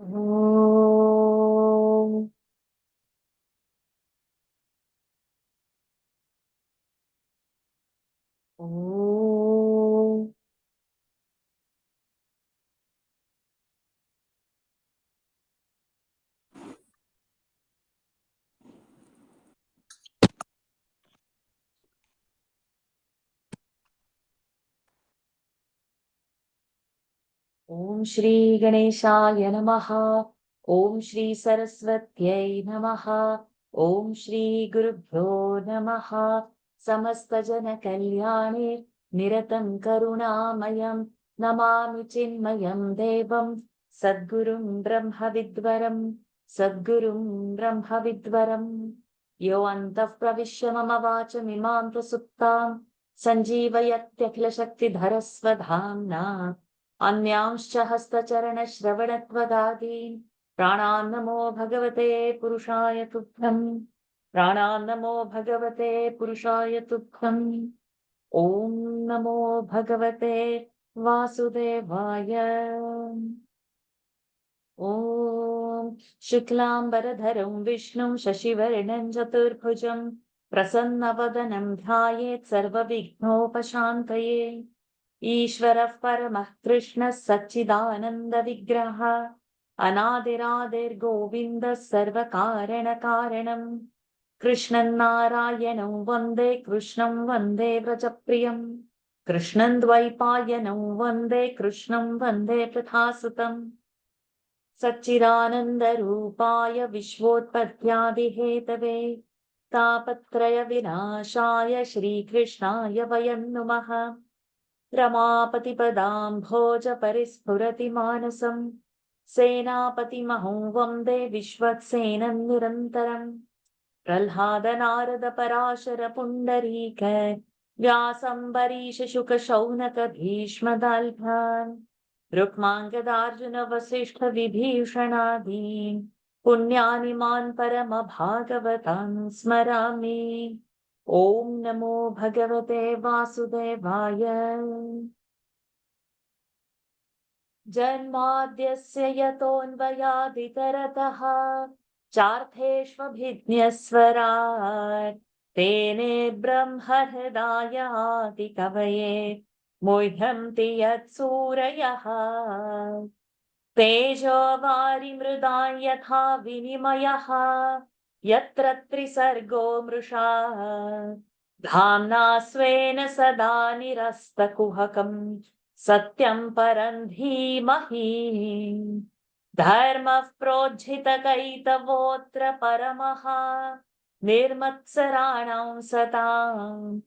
ॐ ॐ ॐ श्री गणेशाय नमः। ॐ श्री सरस्वत्यै नमः। ॐ श्री गुरुभ्यो नमः। समस्तजनकल्याणे निरतं करुणामयं नमामि चिन्मयं देवं सद्गुरुं ब्रह्मविद्वरं सद्गुरुं ब्रह्मविद्वरम्। यो अन्तः प्रविश्य मम वाचमिमां प्रसुप्तां सञ्जीवयत्यखिलशक्तिधरस्वधाम्ना अन्यांश्च हस्तचरणश्रवणत्वगादीन् प्राणान् नमो भगवते पुरुषाय तुभ्यम्। प्राणान् नमो भगवते पुरुषाय तुभ्यम्। ॐ नमो भगवते वासुदेवाय। ॐ शुक्लाम्बरधरं विष्णुं शशिवर्णं चतुर्भुजं प्रसन्नवदनं ध्यायेत् सर्वविघ्नोपशान्तये। ईश्वरः परमः कृष्णः सच्चिदानन्दविग्रहः अनादिरादिर्गोविन्दः सर्वकारणकारणम्। कृष्णं नारायणं वन्दे कृष्णं वन्दे व्रजप्रियं कृष्णं द्वैपायनं वन्दे कृष्णं वन्दे प्रथासुतम्। सच्चिदानन्दरूपाय विश्वोत्पत्त्यादिहेतवे तापत्रयविनाशाय श्रीकृष्णाय वयं नुमः। रमापतिपदाम्भोजपरिस्फुरति मानसं सेनापतिमहं वन्दे विश्वक्सेनं निरन्तरम्। प्रह्लादनारदपराशर पुण्डरीक व्यासम्बरीशशुकशौनक भीष्मदाल्भान् रुक्माङ्गदार्जुन वसिष्ठ विभीषणादीन् पुण्यानि मान् परमभागवतान् स्मरामि। ॐ नमो भगवते वासुदेवाय। जन्माद्यस्य यतोऽन्वयादितरतः चार्थेष्वभिज्ञस्वराट् तेने ब्रह्महृदाय आदिकवये मुह्यन्ति यत्सूरयः। तेजो वारिमृदां यथा विनिमयः यत्र त्रिसर्गो मृषा धाम्ना स्वेन सदा निरस्तकुहकम् सत्यं परं धीमहि। धर्मः प्रोज्झितकैतवोऽत्र परमः निर्मत्सराणां सताम्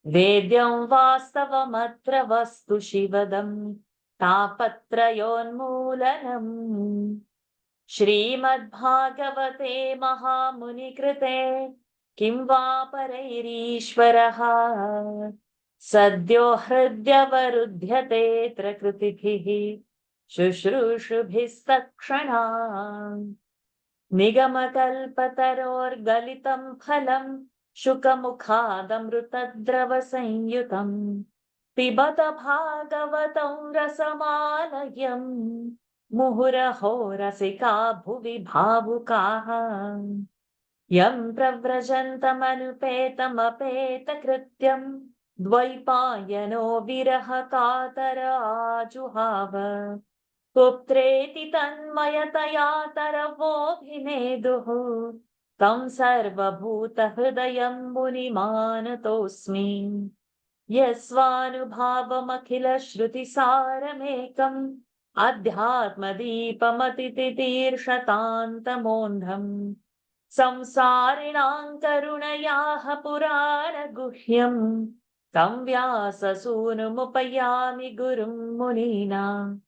वेद्यं वास्तवमत्र वस्तु शिवदम् तापत्रयोन्मूलनम्। श्रीमद्भागवते महामुनिकृते किं वा परैरीश्वरः सद्यो हृद्यवरुध्यते प्रकृतिभिः शुश्रूषुभिस्तत्क्षणात्। निगमकल्पतरोर्गलितं फलं शुकमुखादमृतद्रवसंयुतं पिबत भागवतं रसमालयम् मुहुरहो रसिका भुवि भावुकाः। यं प्रव्रजन्तमनुपेतमपेतकृत्यं द्वैपायनो विरह कातर आजुहाव। पुत्रेति तन्मयतया तरवोऽभिनेदुः तं सर्वभूतहृदयं मुनिमानतोऽस्मि। यस्वानुभावमखिलश्रुतिसारमेकम् अध्यात्मदीपमतितितीर्षतान्तमोऽन्धम् संसारिणां करुणयाः पुराणगुह्यम् तं व्याससूनुमुपयामि गुरुं मुनीनाम्।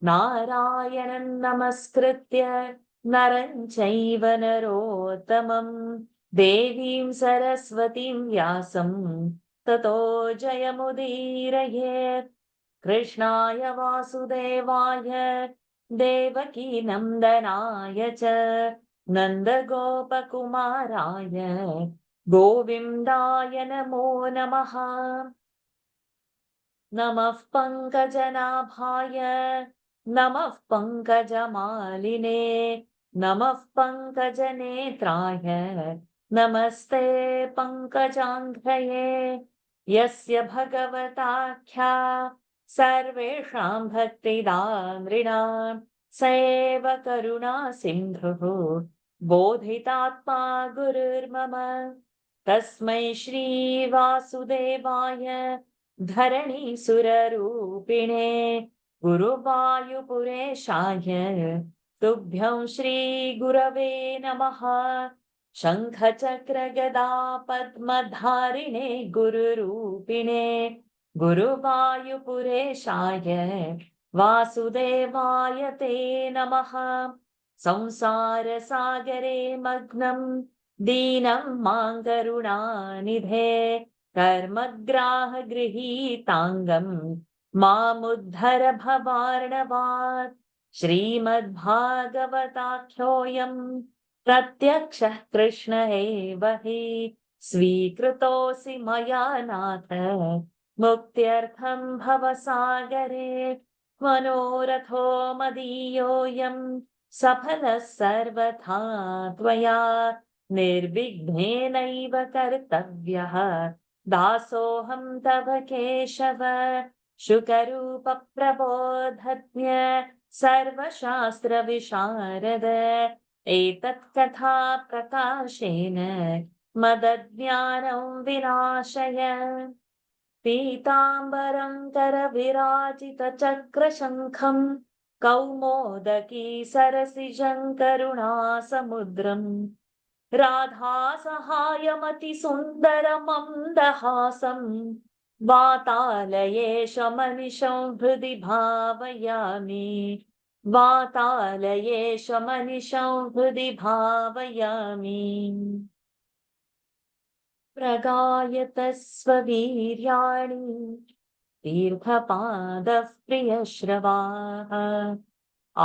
नारायणं नमस्कृत्य नरं चैव नरोत्तमं देवीं सरस्वतीं व्यासं ततो जयमुदीरयेत्। कृष्णाय वासुदेवाय देवकीनन्दनाय च नन्दगोपकुमाराय गोविन्दाय नमो नमः। नमः पङ्कजनाभाय नमः पङ्कजमालिने नमः पङ्कजनेत्राय नमस्ते पङ्कजाङ्घ्रये यस्य भगवताख्या सर्वेषां भक्तिदानृणां स एव करुणा सिन्धुः बोधितात्मा गुरुर्मम तस्मै श्रीवासुदेवाय धरणीसुररूपिणे गुरुवायुपुरेशाय तुभ्यं श्रीगुरवे नमः शङ्खचक्रगदा पद्मधारिणे गुरुरूपिणे गुरुवायुपुरेशाय वासुदेवाय ते नमः संसारसागरे मग्नं दीनं मां करुणानिधे कर्मग्राहगृहीताङ्गं मामुद्धर भवार्णवात् श्रीमद्भागवताख्योऽयं प्रत्यक्षः कृष्ण एव हि स्वीकृतोऽसि मया नाथ मुक्त्यर्थं भवसागरे मनोरथो मदीयोऽयं सफलः सर्वथा त्वया निर्विघ्नेनैव कर्तव्यः दासोऽहं तव केशव शुकरूपप्रबोधज्ञ सर्वशास्त्रविशारद एतत् कथा प्रकाशेन मदज्ञानं विनाशय पीताम्बरं करविराजितचक्रशङ्खं कौमोदकी सरसिजं करुणासमुद्रम् राधासहायमतिसुन्दरमन्दहासं वातालयेशमनिशं हृदि भावयामि वातालयेशमनिशं हृदि भावयामि प्रगायतस्ववीर्याणि तीर्थपादः प्रियश्रवाः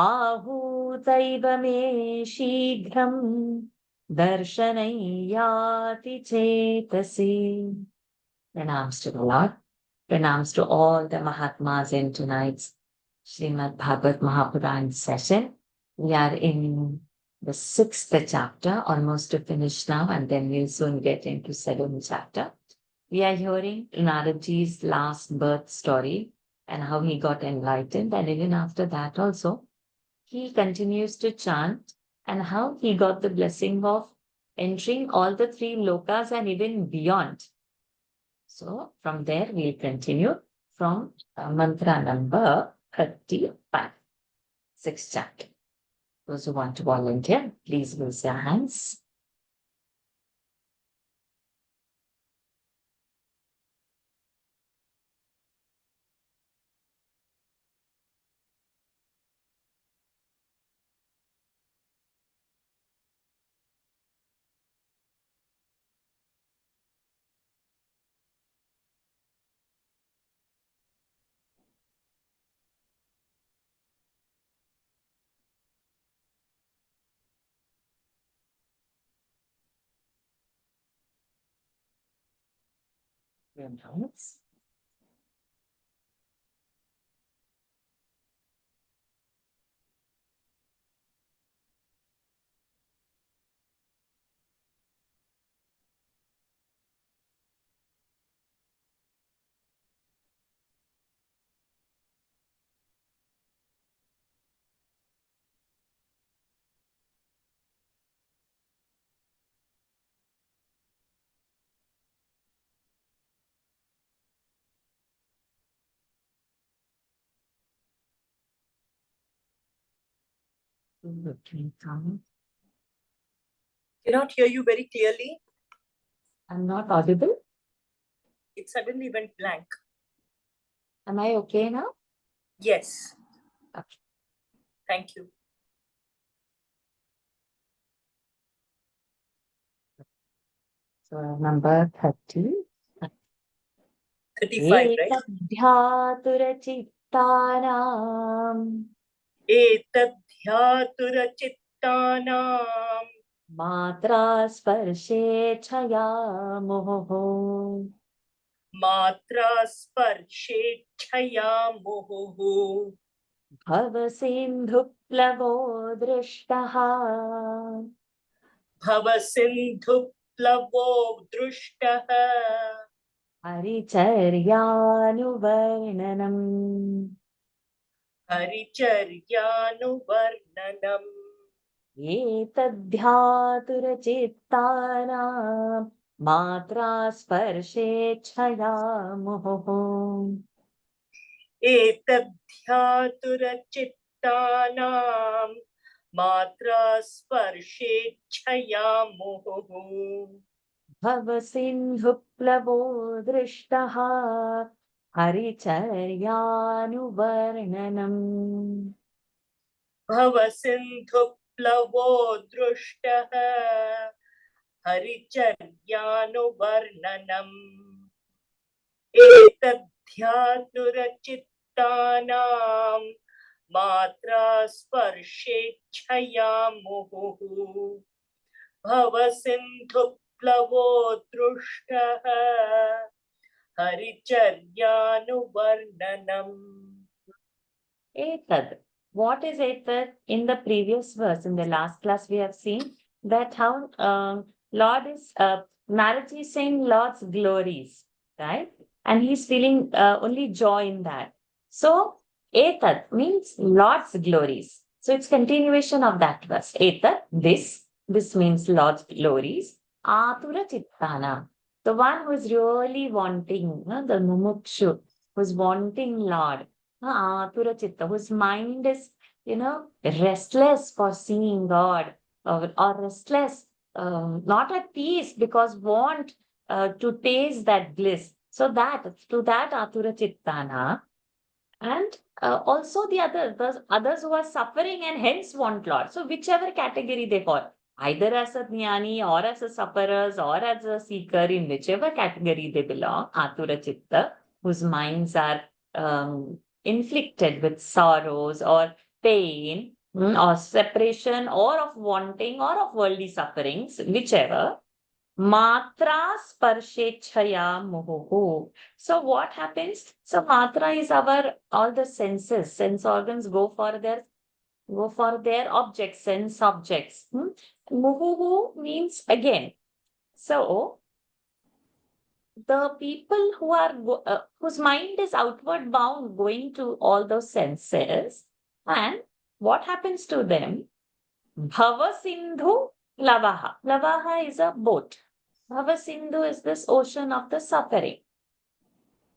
आहूतैव मे शीघ्रं दर्शनं याति चेतसि. Pranams to the Lord. Pranams to all the Mahatmas in tonight's Srimad Bhagavad Mahapuran session. We are in the 6th chapter, almost to finish now, and then we'll soon get into 7th chapter. We are hearing Naradji's last birth story and how he got enlightened, and even after that also, he continues to chant and how he got the blessing of entering all the 3 lokas and even beyond. So from there, we'll continue from mantra number 35, 6th chapter. Those who want to volunteer, please raise your hands. Hands. Cannot hear you very clearly. I'm not audible. It suddenly went blank. Am I okay now? Yes. Okay. Thank you. So number 30. 35, right? Etadhyaturachittanam Etadhyaturachittanam matra sparshe chayamoho matra sparshe chayamoho भवसिन्धुप्लवो दृष्टः भवसिन्धुप्लवो दृष्टः हरिचर्यानुवर्णनम् हरिचर्यानुवर्णनम् एतद्ध्यातुरचित्तानां मात्रा स्पर्शेच्छया मुहुः एतद्ध्यातुरचित्तानां मात्रा स्पर्शेच्छया मुहुः भवसिन्धुप्लवो दृष्टः हरिचर्यानुवर्णनम् भवसिन्धुप्लवो दृष्टः हरिचर्यानुवर्णनम् एतद्ध्यातुरचित्तानां मात्रा स्पर्शेच्छया मुहुः भवसिन्धुप्लवो दृष्टः हरिचर्यानुवर्णनम् Etad. What is etad? In the previous verse, in the last class, we have seen that how Lord is, Naraji is saying Lord's glories, right? And he's feeling only joy in that. So, etad means Lord's glories. So, it's continuation of that verse. Etad, this means Lord's glories. Atura chittana, the one who is really wanting, the mumukshu, who's wanting Lord. Atura chitta, whose mind is, restless for seeing God, or restless, not at peace because want to taste that bliss. So to that Atura chittana, and also the others who are suffering and hence want Lord. So whichever category they fall, either as a jnani or as a sufferers or as a seeker, in whichever category they belong, Atura chitta, whose minds are inflicted with sorrows or pain, or separation or of wanting or of worldly sufferings, whichever. Matra sparshechaya muhuhu. So what happens? So matra is our all the senses, sense organs go for their objects, sense objects. Muhuhu means again. So the people who are whose mind is outward bound, going to all those senses, and what happens to them? Bhava Sindhu Lavaha. Lavaha is a boat. Bhava Sindhu is this ocean of the suffering.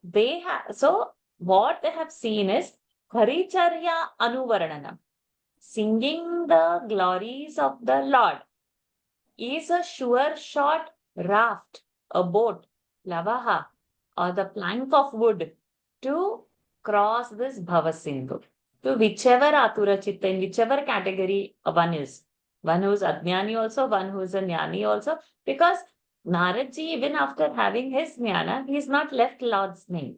They have, so what they have seen is Haricharya Anuvarnanam. Singing the glories of the Lord is a sure shot raft, a boat, lavaha, or the plank of wood to cross this Bhavasindhu. To whichever Atura Chitta, in whichever category one is. One who is Ajnani also, one who is a Jnani also. Because Naradji, even after having his Jnana, he is not left Lord's name.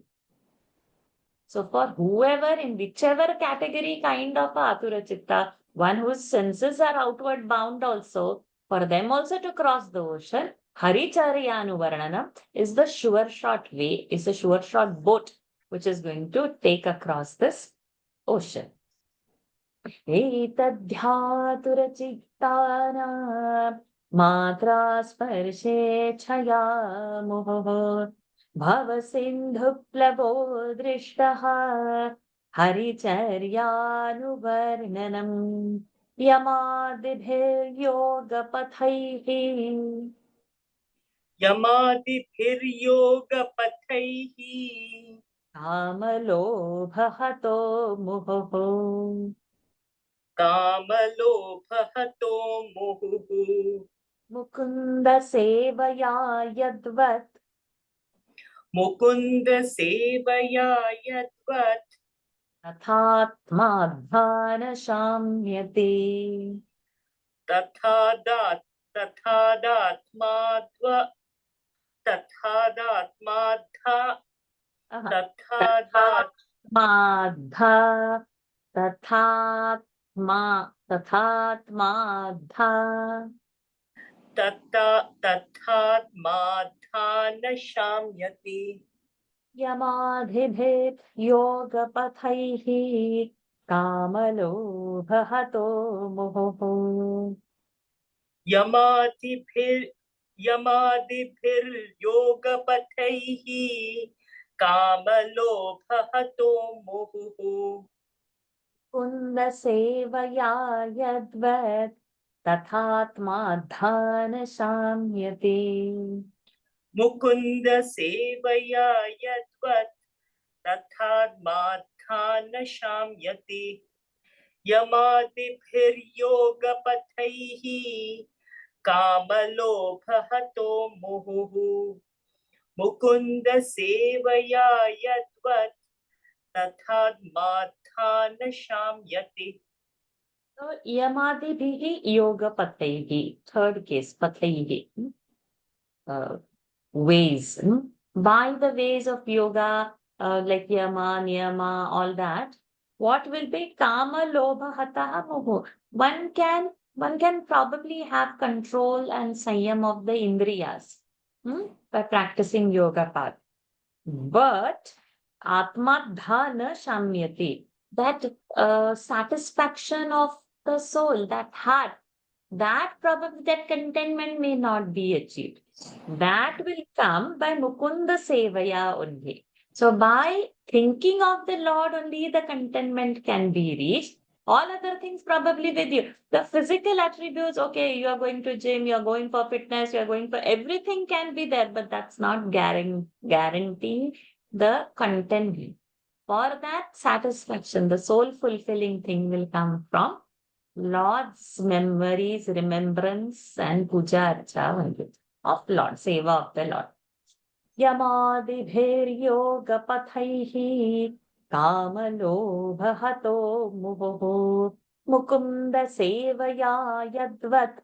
So for whoever, in whichever category kind of Atura Chitta, one whose senses are outward bound also, for them also to cross the ocean, Haricharyanuvarnanam is the sure shot way, is a sure shot boat which is going to take across this ocean. Etadhyaturachittānām mātrā sparshe chaya muhuh भवसिन्धुप्लवो दृष्टः हरिचर्यानुवर्णनम् यमादिभिर्योगपथैः यमादिभिर्योगपथैः कामलोभहतो मुहुः कामलोभहतो मुहुः मुकुन्दसेवया यद्वत् मुकुन्दसेवया यद्वत् तथात्माध्यानशाम्यते तथादात्माद्धा तथात्माद्धा तथात्माद्धा तथात्माद्धा न शाम्यति यमाधिभिर्योगपथैः कामलोभहतो मुहुः यमादिभिर्योगपथैः कामलोभहतो मुहुः कुन्दसेवया यद्वत् तथात्माधानशाम्यते मुकुन्द सेवया यद्वत् तथात्मात्थान शाम्यति यमादिभिर्योगपथैः कामलोभहतो मुहुः मुकुन्द सेवया यद्वत् तथात्मात्थान शाम्यति. So yamadibihi yogapataihi, third case, pataihi, ways. By the ways of yoga, like yama, niyama, all that, what will be kama, lobha, hataha, moho? One can probably have control and sanyam of the indriyas by practicing yoga path. But atma dhana shamyati, that satisfaction of the soul, that heart, that probably that contentment may not be achieved. That will come by Mukunda Sevaya only. So by thinking of the Lord only, the contentment can be reached. All other things probably with you. The physical attributes, okay, you are going to gym, you are going for fitness, you are going for everything can be there, but that's not guaranteeing the contentment. For that satisfaction, the soul fulfilling thing will come from Lord's memories, remembrance, and puja archa only of Lord, seva of the Lord. Yamadibhiryogapathaihi kamalobhahato muhuhu mukunda sevaya yadvat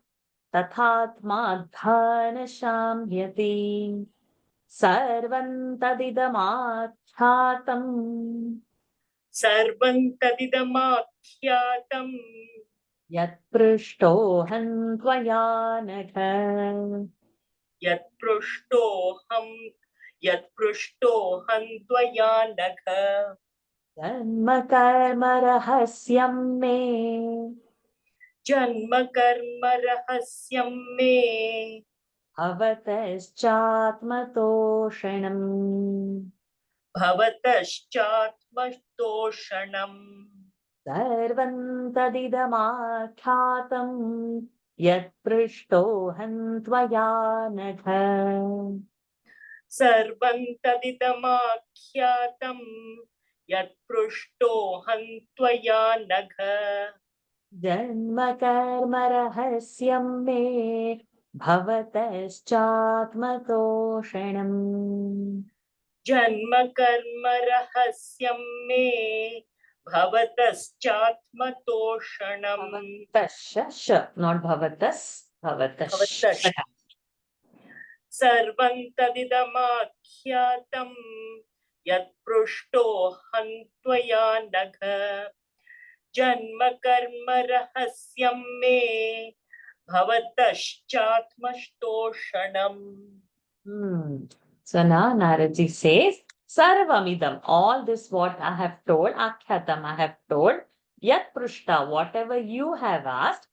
tathatmadhana shamyati sarvam tadidamakhyatam सर्वं तदिदमाख्यातं यत्पृष्टोऽहं त्वया नघ यत्पृष्टोऽहं यत्पृष्टोऽहं त्वया नघ जन्म कर्म रहस्यं मे जन्म कर्म रहस्यं मे भवतश्चात्मतोषणम् भवतश्चात्मतोषणम् सर्वं तदिदमाख्यातं यत्पृष्टोऽहं त्वया नघ सर्वं तदिदमाख्यातं यत्पृष्टोऽहं त्वया नघ जन्म कर्म रहस्यं मे भवतश्चात्मतोषणम् जन्म कर्म रहस्यं मे भवतश्चात्मतोषणम् भवतश्च, not भवतस्, भवतश्च. भवतश्च सर्वं तदिदमाख्यातं यत्पृष्टोऽहं त्वया नघ जन्म कर्म रहस्यं मे भवतश्चात्मतोषणम्. So now Naraji says, Sarvamidam, all this what I have told, Akhyatam I have told, Yat Prushta, whatever you have asked,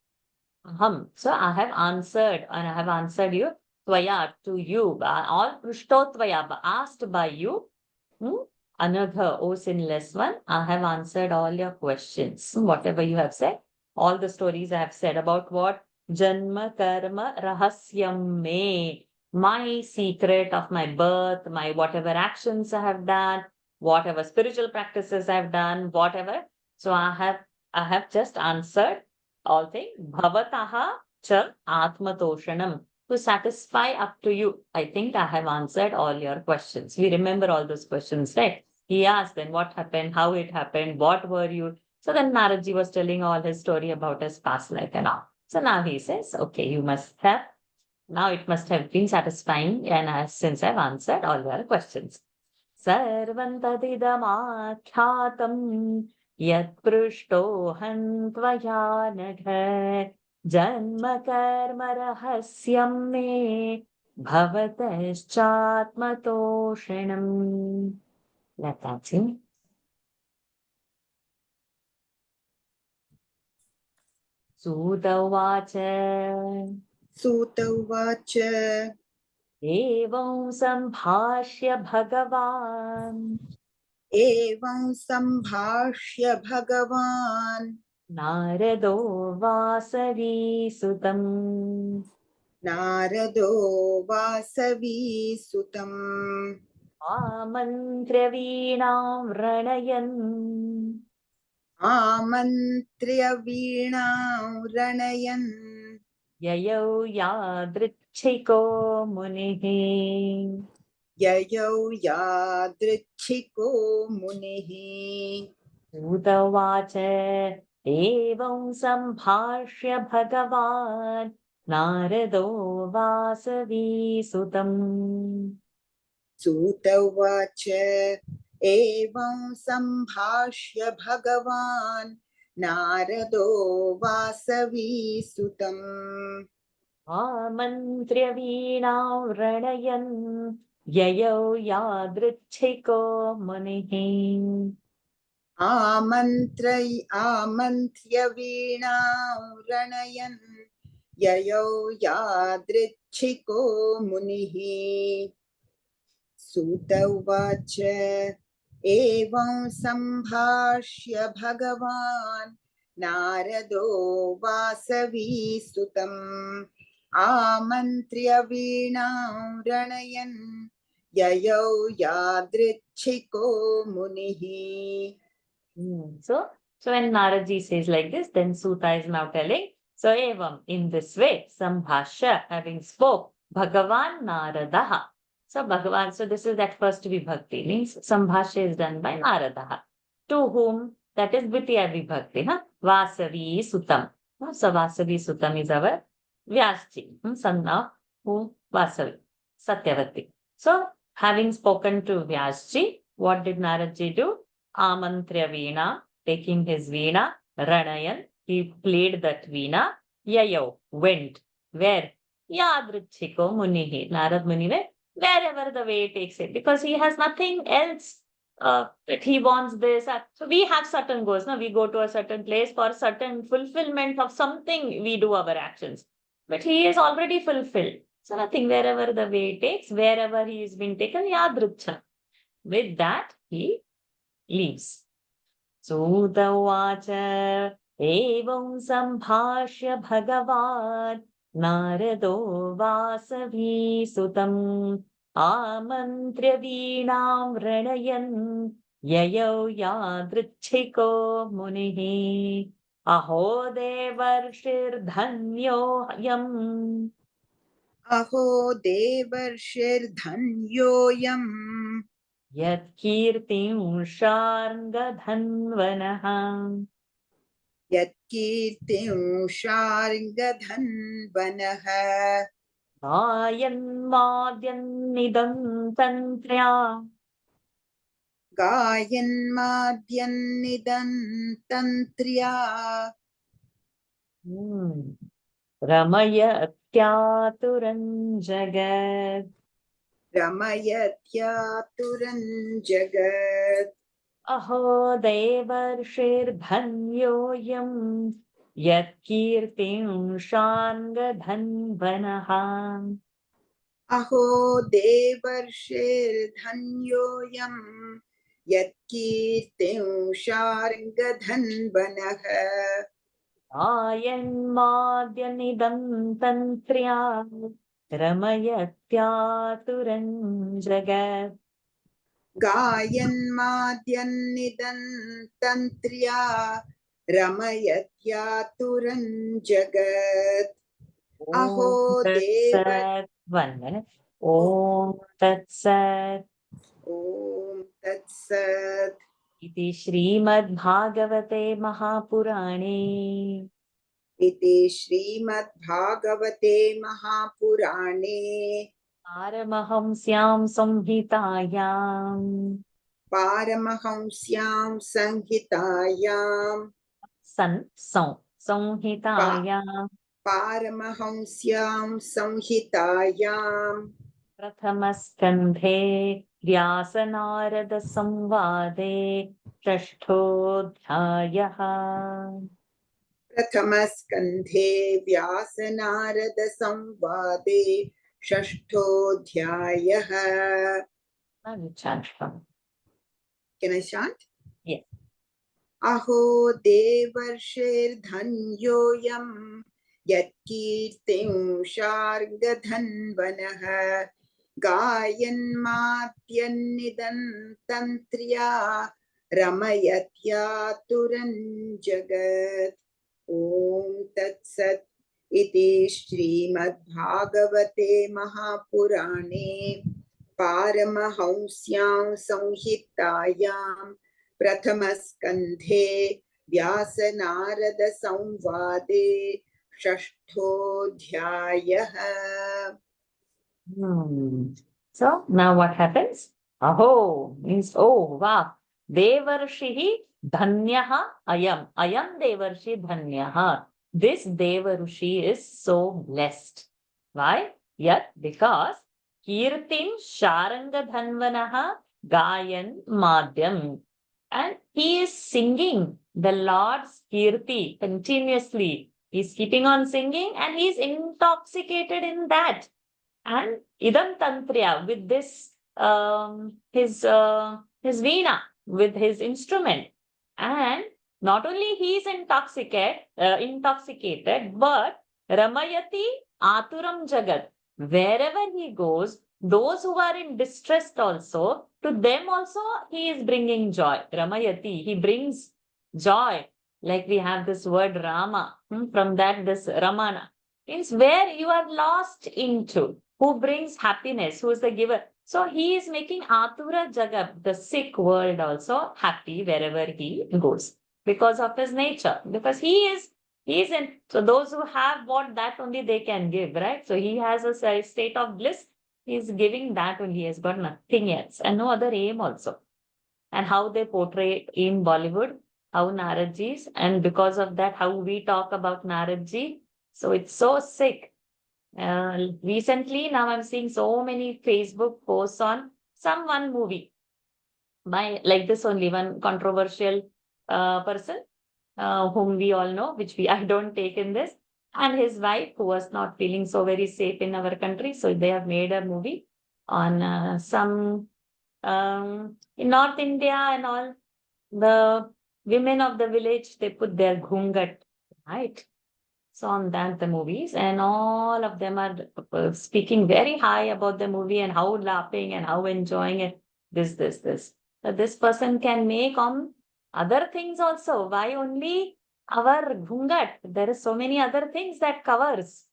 So I have answered, and I have answered you, Tvaya, to you, all Prushto Tvaya, asked by you, Anagha, O sinless one, I have answered all your questions, whatever you have said, all the stories I have said about what? Janma Karma Rahasyam Me, my secret of my birth, my whatever actions I have done, whatever spiritual practices I have done, whatever. So I have just answered all things. Bhavataha cha atmatoshanam. To satisfy up to you. I think I have answered all your questions. We remember all those questions, right? He asked then what happened, how it happened, what were you? So then Naradji was telling all his story about his past life and all. So now he says, okay, now it must have been satisfying and since I've answered all your questions. Sarvam tadidamakhyatam yatprushtoham tvaya nagha janma karma rahasyam me bhavataschatmatoshanam. Let that sing. सूत उवाच Suta uvacha. एवं सम्भाष्य भगवान् Evam sambhashya Bhagavan नारदो वासवीसुतम् Narado Vasavi Sutam आमन्त्र्य वीणां व्रणयन् Amantriya Veena Ranayan ययौ यादृच्छिको मुनिः Yayau Yadrichiko Munihi. सूत उवाच एवं सम्भाष्य भगवान् नारदो वासवीसुतम् Suta uvacha evam sambhashya Bhagavan Narado Vasavi Sutam आमन्त्र्य वीणां व्रणयन् ययौ यादृच्छिको मुनिः आमन्त्र्य वीणां रणयन् ययौ यादृच्छिको मुनिः सूत उवाच एवं सम्भाष्य भगवान् नारदो वासवीसुतम् आमन्त्र्य वीणां रणयन् ययौ यादृच्छिको मुनिः. So when Naradji says like this, then Suta is now telling, so evam, in this way, Sambhashya, having spoke, Bhagavan Naradaha. So Bhagavan, so this is that first vibhakti, means Sambhashya is done by Naradaha. To whom? That is Dvitiya vibhakti, huh? Vasavi Sutam. So Vasavi Sutam is our Vyasji, son of whom? Vasavi, Satyavati. So having spoken to Vyasji, what did Naradji do? Amantrya Veena, taking his Veena, Ranayan, he played that Veena, Yayo, went. Where? Yadrichiko Munihi, Narad Muni, wherever the way takes it, because he has nothing else that he wants this. So we have certain goals, no? We go to a certain place for certain fulfillment of something, we do our actions. But he is already fulfilled. So nothing, wherever the way takes, wherever he is being taken, Yadricha. With that, he leaves. सूत उवाच एवं सम्भाष्य भगवान् नारदो वासवीसुतम् आमन्त्र्य वीणां व्रणयन् ययौ यादृच्छिको मुनिः अहो देवर्षिर्धन्योऽयम् अहो देवर्षिर्धन्योऽयम् यत्कीर्तिंषार्ङ्गधन्वनः यत्कीर्तिंषार्ङ्गधन्वनः गायन्माद्यन्निदं तन्त्र्या गायन्माद्यन्निदन्तन्त्र्या रमयत्यातुरं जगत् रमयत्यातुरं जगत् अहो देवर्षिर्धन्योऽयं यत्कीर्तिंषार्ङ्गधन्वनः अहो देवर्षिर्धन्योऽयम् यत्कीर्तिंषार्ङ्गधन्वनः गायन्माद्यनिदं तन्त्र्या रमयत्यातुरं जगत् गायन्माद्यन्निदन्तन्त्र्या रमयत्यातुरं जगत् अहो ॐ देव तत्सत् 1 minute. ॐ तत्सत् ॐ तत्सत् इति श्रीमद्भागवते महापुराणे इति श्रीमद्भागवते महापुराणे पारमहंस्यां संहितायां पारमहंस्यां संहितायां संहितायां पारमहंस्यां संहितायां प्रथमस्कन्धे व्यासनारदसंवादे षष्ठोऽध्यायः प्रथमस्कन्धे व्यासनारदसंवादे षष्ठोऽध्यायः. Now you chant from. Can I chant? Yes. अहो देवर्षिर्धन्योऽयं यत्कीर्तिं शार्गधन्वनः गायन्मात्यन्निदन्तन्त्र्या रमयत्यातुरञ्जगत्. ॐ तत्सत् इति श्रीमद्भागवते महापुराणे पारमहंस्यां संहितायां प्रथमस्कन्धे व्यासनारदसंवादे षष्ठोऽध्यायः. So now what happens? Aho means oh wow. Devarshihi dhanyaha ayam. Ayam devarshi dhanyaha. This Devarushi is so blessed. Why? Yet because Kirtim Sharanga Dhanvanaha Gayan Madhyam. And he is singing the Lord's Kirti continuously. He's keeping on singing and he's intoxicated in that. And idam tantriya with this his veena, with his instrument, and not only he is intoxicated, but ramayati aturam jagat. Wherever he goes, those who are in distress also, to them also he is bringing joy. Ramayati, he brings joy. Like we have this word Rama, from that this Ramana means where you are lost into. Who brings happiness, who is the giver. So he is making Atura Jagat, the sick world, also happy wherever he goes because of his nature. Because he is in. So those who have what, that only they can give, right? So he has a state of bliss. He is giving that only. He has got nothing else and no other aim also. And how they portray in Bollywood, how Naradji's, and because of that, how we talk about Naradji. So it's so sick. Recently, now I'm seeing so many Facebook posts on some one movie by like this only one controversial person whom we all know, which I don't take in this, and his wife who was not feeling so very safe in our country. So they have made a movie on some in North India and all the women of the village, they put their ghungat, right? So on that, the movies, and all of them are speaking very high about the movie and how laughing and how enjoying it. This. So this person can make on other things also. Why only our ghungat? There is so many other things that covers.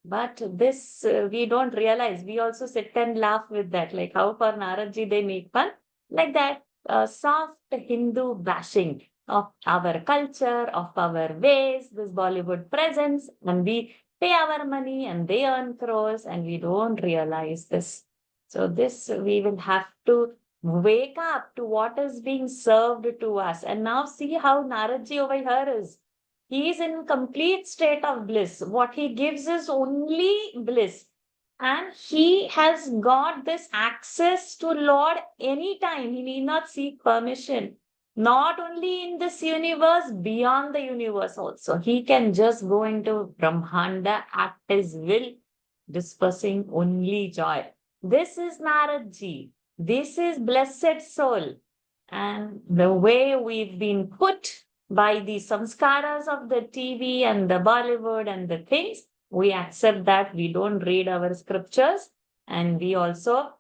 But this we don't realize. We also sit and laugh with that. Like how for Naradji they make fun. Like that soft Hindu bashing of our culture, of our ways, this Bollywood presence, and we pay our money and they earn crores and we don't realize this. So this we will have to wake up to what is being served to us. And now see how Naradji over here is. He is in complete state of bliss. What he gives is only bliss. And he has got this access to Lord anytime. He need not seek permission. Not only in this universe, beyond the universe also. He can just go into Brahmanda at his will, dispersing only joy. This is Naradji. This is blessed soul. And the way we've been put by the samskaras of the TV and the Bollywood and the things, we accept that. We don't read our scriptures, and we also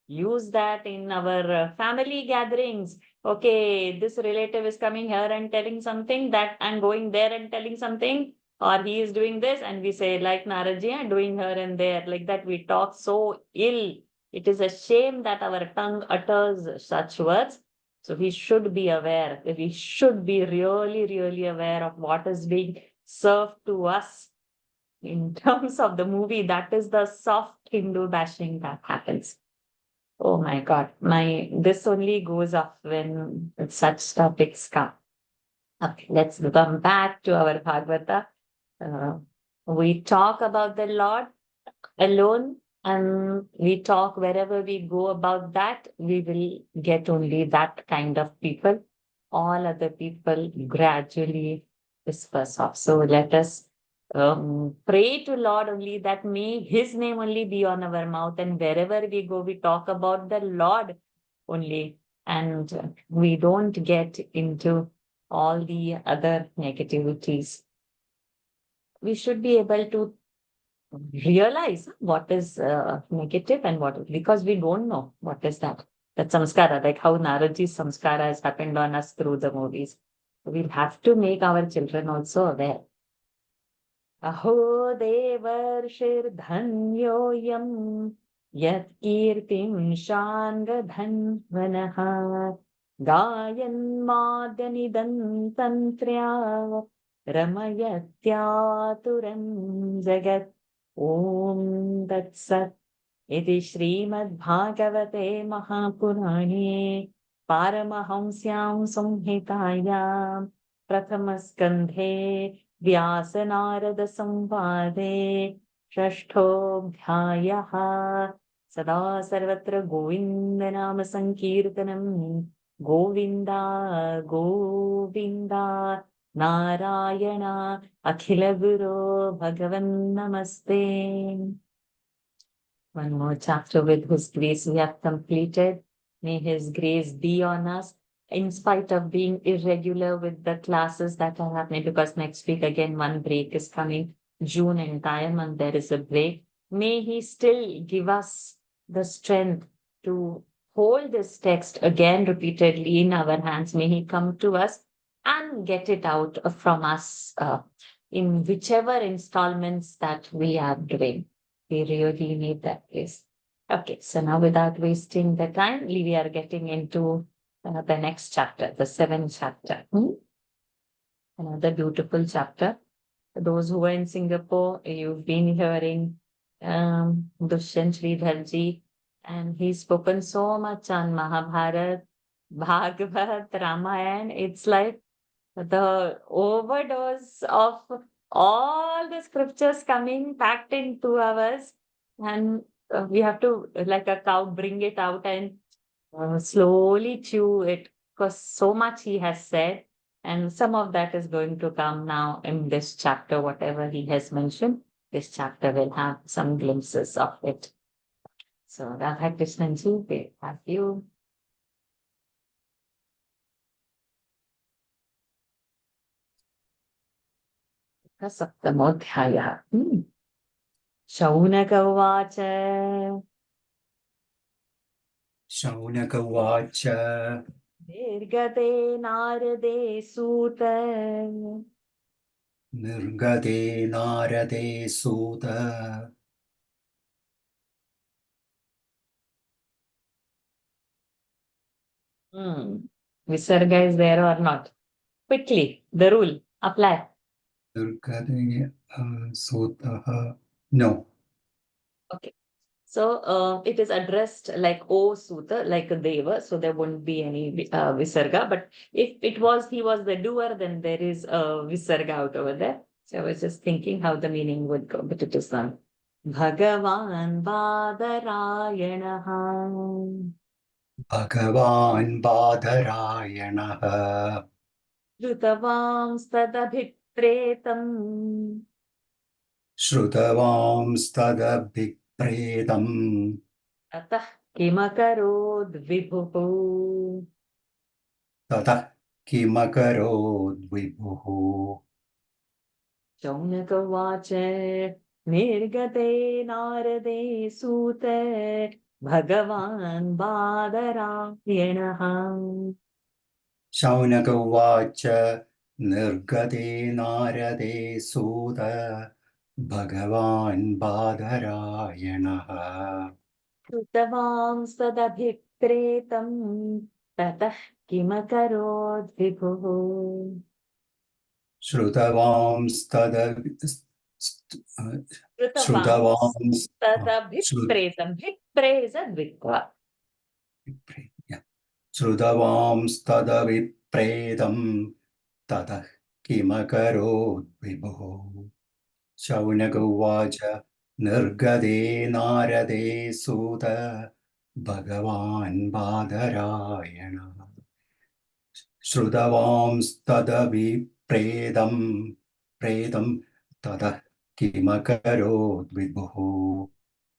use that in our family gatherings. Okay, this relative is coming here and telling something, that I'm going there and telling something, or he is doing this, and we say, like Naradji, I'm doing here and there. Like that, we talk so ill. It is a shame that our tongue utters such words. So we should be aware. We should be really, really aware of what is being served to us in terms of the movie. That is the soft Hindu bashing that happens. Oh my God, this only goes off when such topics come. Okay, let's come back to our Bhagavata. We talk about the Lord alone, and we talk wherever we go about that, we will get only that kind of people. All other people gradually whispers of. So let us pray to Lord only that may His name only be on our mouth, and wherever we go, we talk about the Lord only, and we don't get into all the other negativities. We should be able to realize what is negative and what is, because we don't know what is that. That samskara, like how Naradji's samskara has happened on us through the movies. We'll have to make our children also aware. Aho devarshirdhanyoyam yat kirtim shangadhanvanaha gayan madyanidam tantrya ramayatyaaturam jagat. Om Tat Sat. Iti Srimad-Bhagavate Mahapurane Paramahamsyam Samhitayam Prathamaskandhe Vyasanarada Samvade Shashtobhyayaha Sada Sarvatra Govinda Nama Sankirtanam Govinda Govinda Narayana Akhila Guru Bhagavan Namaste. One more chapter with His grace we have completed. May His grace be on us in spite of being irregular with the classes that are happening, because next week again one break is coming. June entire month there is a break. May He still give us the strength to hold this text again repeatedly in our hands. May He come to us and get it out from us in whichever installments that we are doing. We really need that place. Okay, so now without wasting the time, we are getting into the next chapter, the 7th chapter. Another beautiful chapter. For those who are in Singapore, you've been hearing Dushyant Sridharji, and he's spoken so much on Mahabharat, Bhagavad, Ramayana. It's like the overdose of all the scriptures coming packed in 2 hours, and we have to, like a cow, bring it out and slowly chew it, because so much he has said, and some of that is going to come now in this chapter. Whatever he has mentioned, this chapter will have some glimpses of it. So Radha Krishnanji, we have you. सप्तमोऽध्यायः। Shaunaka उवाच शौनक उवाच निर्गते नारदे सूत निर्गते नारदे सूत Visarga is there or not? Quickly, the rule, apply. निर्गते सूतः no. Okay. So it is addressed like O Suta, like a Deva, so there won't be any Visarga. But if it was, he was the doer, then there is a Visarga out over there. So I was just thinking how the meaning would go, but it is not. Bhagavan Badarayanaha भगवान् बादरायणः Shrutavamstadabhipretam श्रुतवांस्तदभिप्रेतम् Atah kimakarod vibhuhu. ततः किमकरोद् विभुः Shaunaka uvacha nirgate narade sute Bhagavan Badarayanaha. Shaunaka उवाच निर्गते नारदे सूत भगवान् बादरायणः Shrutavam sadabhipretam Tatah kimakarod vibhuhu. श्रुतवांस्तद Shrutavams श्रुतवांस् sadabhipretam. Bhipre is a dvikva. श्रुतवांस्तदविप्रेतम् ततः किमकरोद् विभुः शौनक उवाच निर्गते नारदे सूत भगवान् बादरायणः श्रुतवांस्तदविप्रेतम् प्रेदं प्रेदं ततः किमकरोत् विभुः.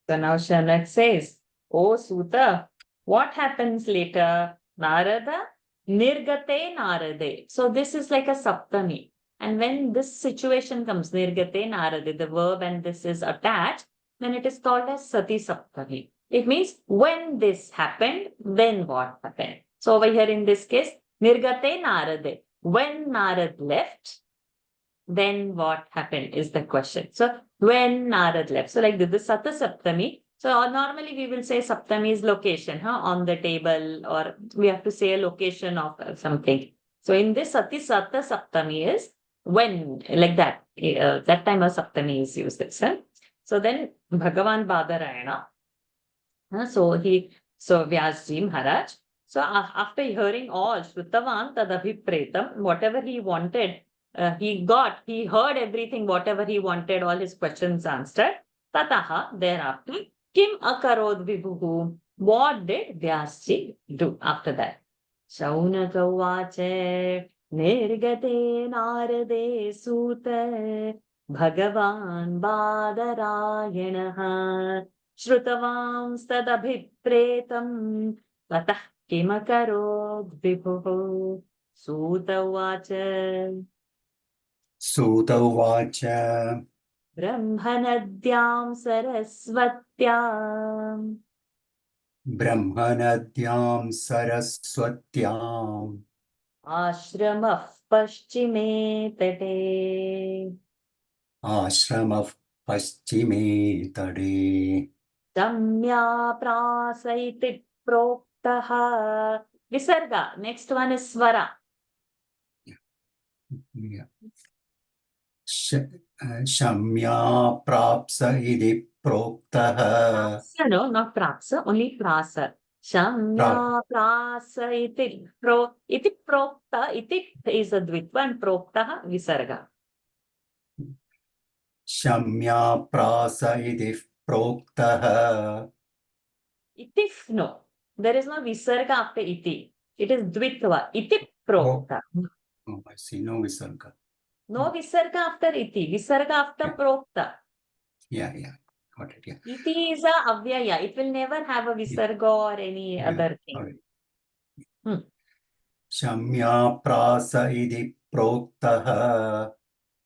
So now Shanak says, "O Suta, what happens later? Narada, Nirgate Narade." So this is like a Saptami. And when this situation comes, Nirgate Narade, the verb and this is attached, then it is called as Sati Saptami. It means when this happened, then what happened. So over here in this case, Nirgate Narade. When Narad left, then what happened is the question. So when Narad left. So like this Sata Saptami. So normally we will say Saptami is location on the table, or we have to say a location of something. So in this Sati Sata Saptami is when, like that. That time a Saptami is used. So then Bhagavan Badarayana. So Vyasji Maharaj. So after hearing all Shrutavan Tadabhipretam, whatever he wanted, he heard everything, whatever he wanted, all his questions answered. Tataha, thereafter, Kim Akarod Vibhuhu. What did Vyasji do after that? Shaunaka Uvacha Nirgate Narade Sute Bhagavan Badarayanaha Shrutavanstadabhipretam Tatah Kimakarod Vibhuhu. Suta Uvacha Sūta uvaca Brahmanadyam Saraswatyam Brahmanadyam saraswatyam Ashramah Paschime Tate Ashramah paschime tade. Samya Prasaiti Proktaha. Visarga. Next one is Swara. Yeah. Shamya prapsa iti proktaha. Prapsa, no, not Prapsa, only Prasa. Shamya Prasa iti Prokta, iti is a Dvitva and Proktaha Visarga. Shamya prasa iti proktaha. Itif, no. There is no Visarga after iti. It is Dvitva. Iti Prokta. Oh, I see. No visarga. No Visarga after iti. Visarga after Yeah. Prokta. Yeah. Got it. Yeah. Iti is a avyaya. It will never have a Visarga or any Yeah. other thing. All right. Hmm. Shamya prasa iti proktaha.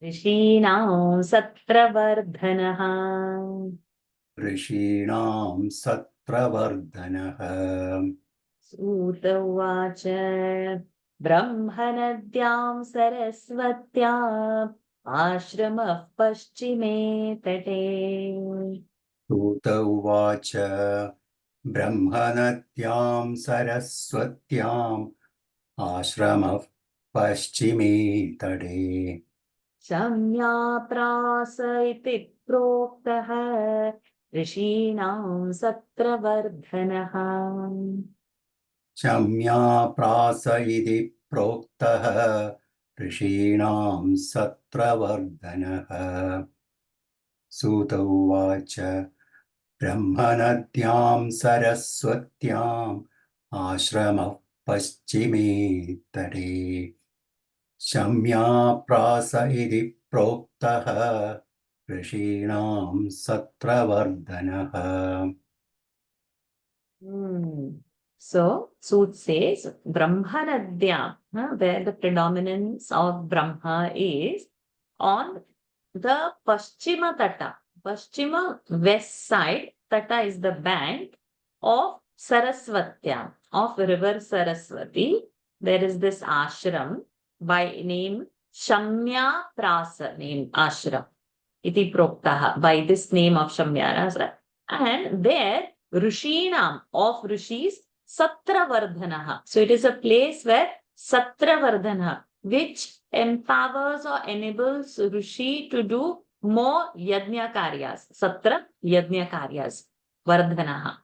ऋषीणां सत्रवर्धनः Rishinam satravardanah. सूत उवाच ब्रह्मनद्यां सरस्वत्याम् आश्रमः पश्चिमे तटे Sūta uvaca Brahmanadyam saraswatyam Ashramah paschime tade. शम्या प्रास इति प्रोक्तः ऋषीणां सत्रवर्धनः Shamya prasa iti proktaha Rishinam satravardanah. Sūta uvaca Brahmanadyam saraswatyam Ashramah paschime tade. Shamya prasa iti proktaha Rishinam satravardanah. So, Sut says, Brahmanadyam, where the predominance of Brahma is on the Paschima Tata. Paschima west side, Tata is the bank of Saraswatyam, of river Saraswati. There is this ashram by name Shamya Prasa, name ashram. Iti Proktaha, by this name of Shamya Prasa. And there, Rishinam, of Rishis, Satravardhanaha. So it is a place where Satravardhana, which empowers or enables Rishi to do more Yajna Karyas. Satra Yajna Karyas. Vardhanaha.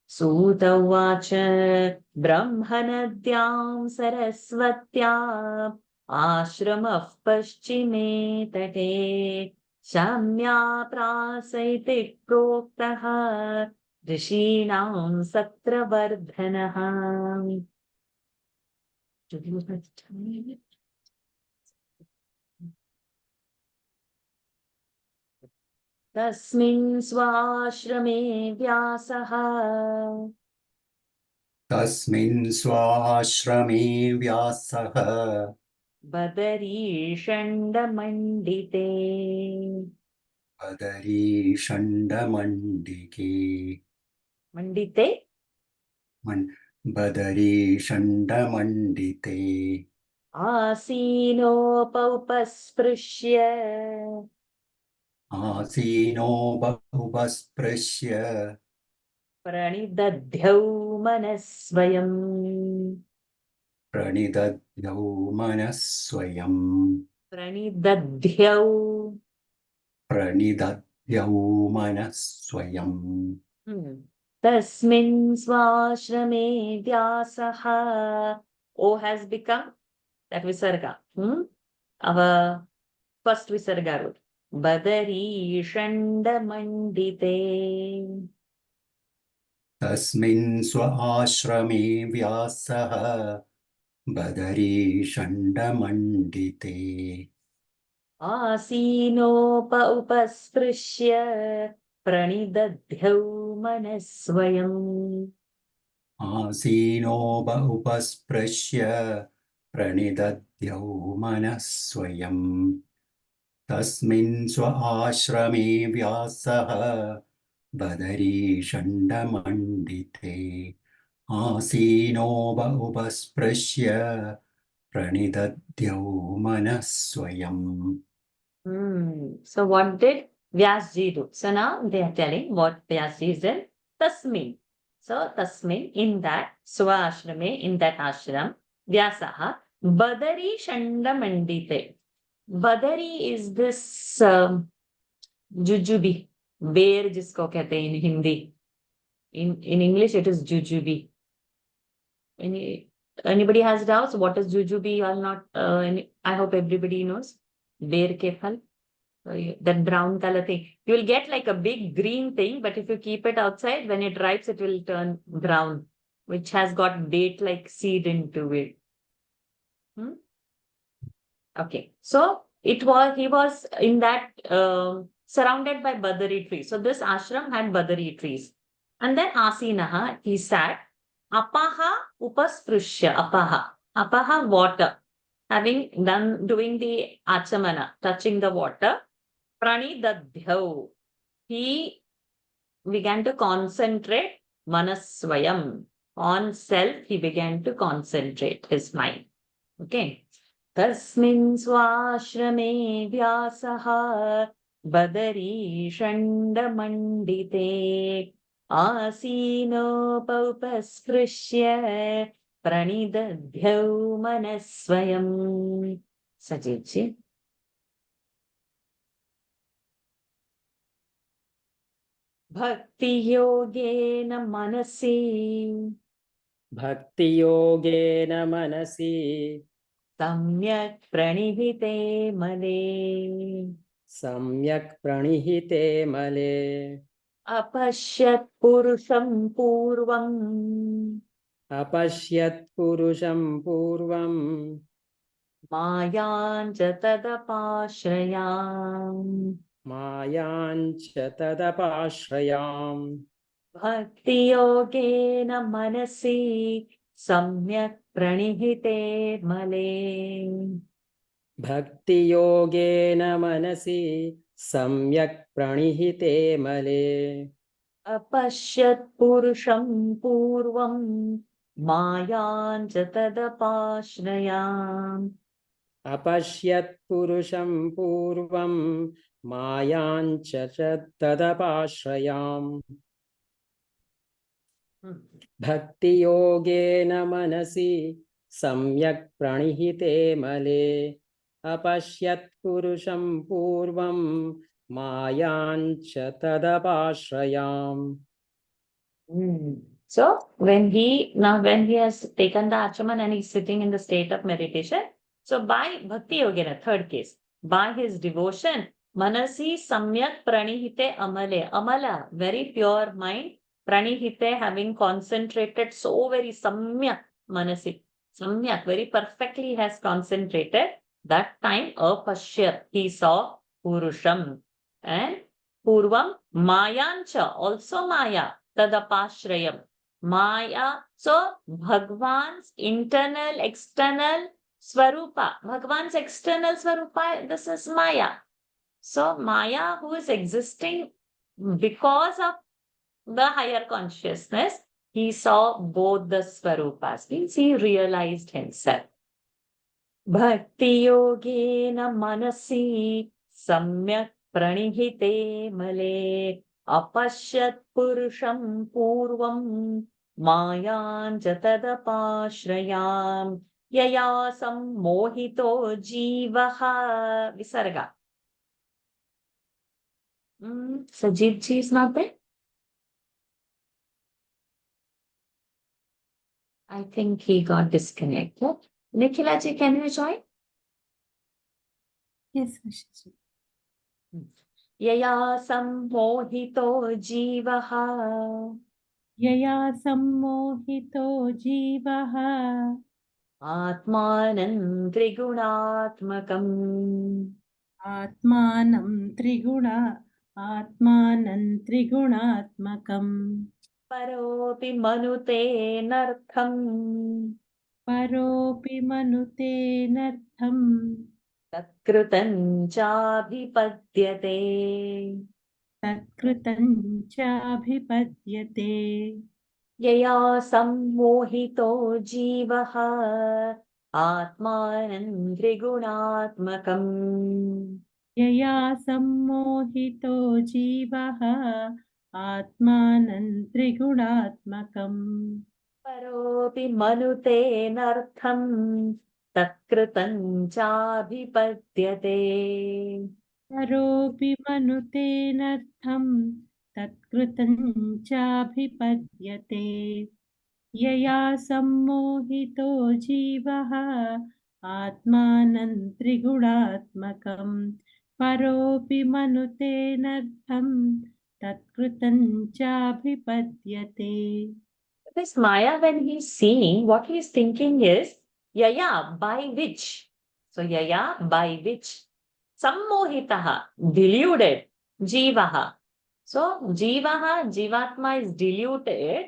Suta Uvacha Brahmanadyam Saraswatyam Ashramah Paschime Tate Shamya Prasaiti Proktaha Rishinam Satravardhanaha. तस्मिन् स्वाश्रमे व्यासः तस्मिन् स्वाश्रमे व्यासः बदरीषण्डमण्डिते बदरीषण्डमण्डिके मण्डिते बदरीषण्डमण्डिते आसीनोपस्पृश्य आसीनोपस्पृश्य प्रणिदध्यौ मनस्वयम् प्रणिदध्यौ मनः स्वयम् प्रणिदध्यौ प्रणिदध्यौ मनः स्वयम् तस्मिन् स्वाश्रमे व्यासः. O has become that visarga. Our first visarga root. Badarishandamandite. तस्मिन् स्वाश्रमे व्यासः बदरीषण्डमण्डिते आसीनोपस्पृश्य प्रणिदध्यौ मनस्वयम् आसीनोपस्पृश्य प्रणिदध्यौ मनः स्वयम् तस्मिन् स्वाश्रमे व्यासः बदरीषण्डमण्डिते आसीनोपस्पृश्य प्रणिदध्यौ मनः स्वयम्. So what did Vyasji do? So now they are telling what Vyasji said. Tasmin. So Tasmin, in that Swashrame, in that ashram, Vyasaha, Badari Shandamandite. Badari is this Jujubi, bear jisko kehte hain in Hindi. In English it is Jujubi. Anybody has doubts? What is Jujubi or not? I hope everybody knows. Bear ke phal. That brown color thing. You will get like a big green thing, but if you keep it outside, when it ripes, it will turn brown, which has got date-like seed into it. Okay. So he was in that surrounded by badari trees. So this ashram had badari trees. And then asinaha, he sat. Apaha upasprushya. Apaha water. Having done doing the achamana, touching the water. Pranidadhyau. He began to concentrate manasvayam. On self, he began to concentrate his mind. Okay. Tasmin swashrame vyasaha badari shandamandite asinopasprushya pranidadhyau manasvayam. Sajidji. भक्तियोगेन मनसि भक्तियोगेन मनसि सम्यक् प्रणिहिते मले सम्यक् प्रणिहिते मले अपश्यत् पुरुषं पूर्वम् अपश्यत् पुरुषं पूर्वं मायाञ्च तदपाश्रयाम् मायाञ्च तदपाश्रयाम् भक्तियोगेन मनसि सम्यक् प्रणिहिते मले भक्तियोगेन मनसि सम्यक् प्रणिहिते मले अपश्यत् पुरुषं पूर्वं मायाञ्च तदपाश्रयाम् अपश्यत् पुरुषं पूर्वं मायाञ्च तदपाश्रयाम् भक्तियोगेन मनसि सम्यक् प्रणिहिते मले अपश्यत् पुरुषं पूर्वं मायाञ्च तदपाश्रयाम्. So when he has taken the achaman and he's sitting in the state of meditation, so by bhakti yogena, third case, by his devotion, manasi samyak pranihite amale, amala, very pure mind, pranihite, having concentrated so very samyak manasi, samyak, very perfectly has concentrated. That time apashyat, he saw purusham, and Purvam Mayancha, also Maya, Tadapashrayam. Maya, so Bhagwan's internal, external Swarupa. Bhagwan's external Swarupa, this is Maya. So Maya, who is existing because of the higher consciousness, he saw both the Swarupas, means he realized himself. Bhakti yogena manasi samyak pranihite male apashyat purusham purvam mayan jatadapashrayam yaya sammohito jivaha visarga. Sajid ji is not there? I think he got disconnected. Nikhila ji, can you join? Yes, Ashish. Yaya sammohito jivaha Yaya sammohito jivaha atmanan triguణాత్మకం atmanam triguణాత్మకం paropi manute nartham paropi manute nartham tatkrutam chabhipadyate. tatkrutam chabhipadyate. Yaya sammohito jivaha atmanan triguణాత్మకం Yaya sammohito jivaha atmanam triguణాత్మకం paropi manute nartham tatkrutam chabhipadyate. Paropi manute nartham tatkrutam chabhipadyate. Yaya sammohito jivaha atmanam triguణాత్మకం paropi manute nartham tatkrutam chabhipadyate. This Maya, when he's seeing, what he's thinking is, Yaya, by which? So, Yaya, by which? Sammohitaha, deluded. Jivaha. So, Jivaha, Jivatma is deluded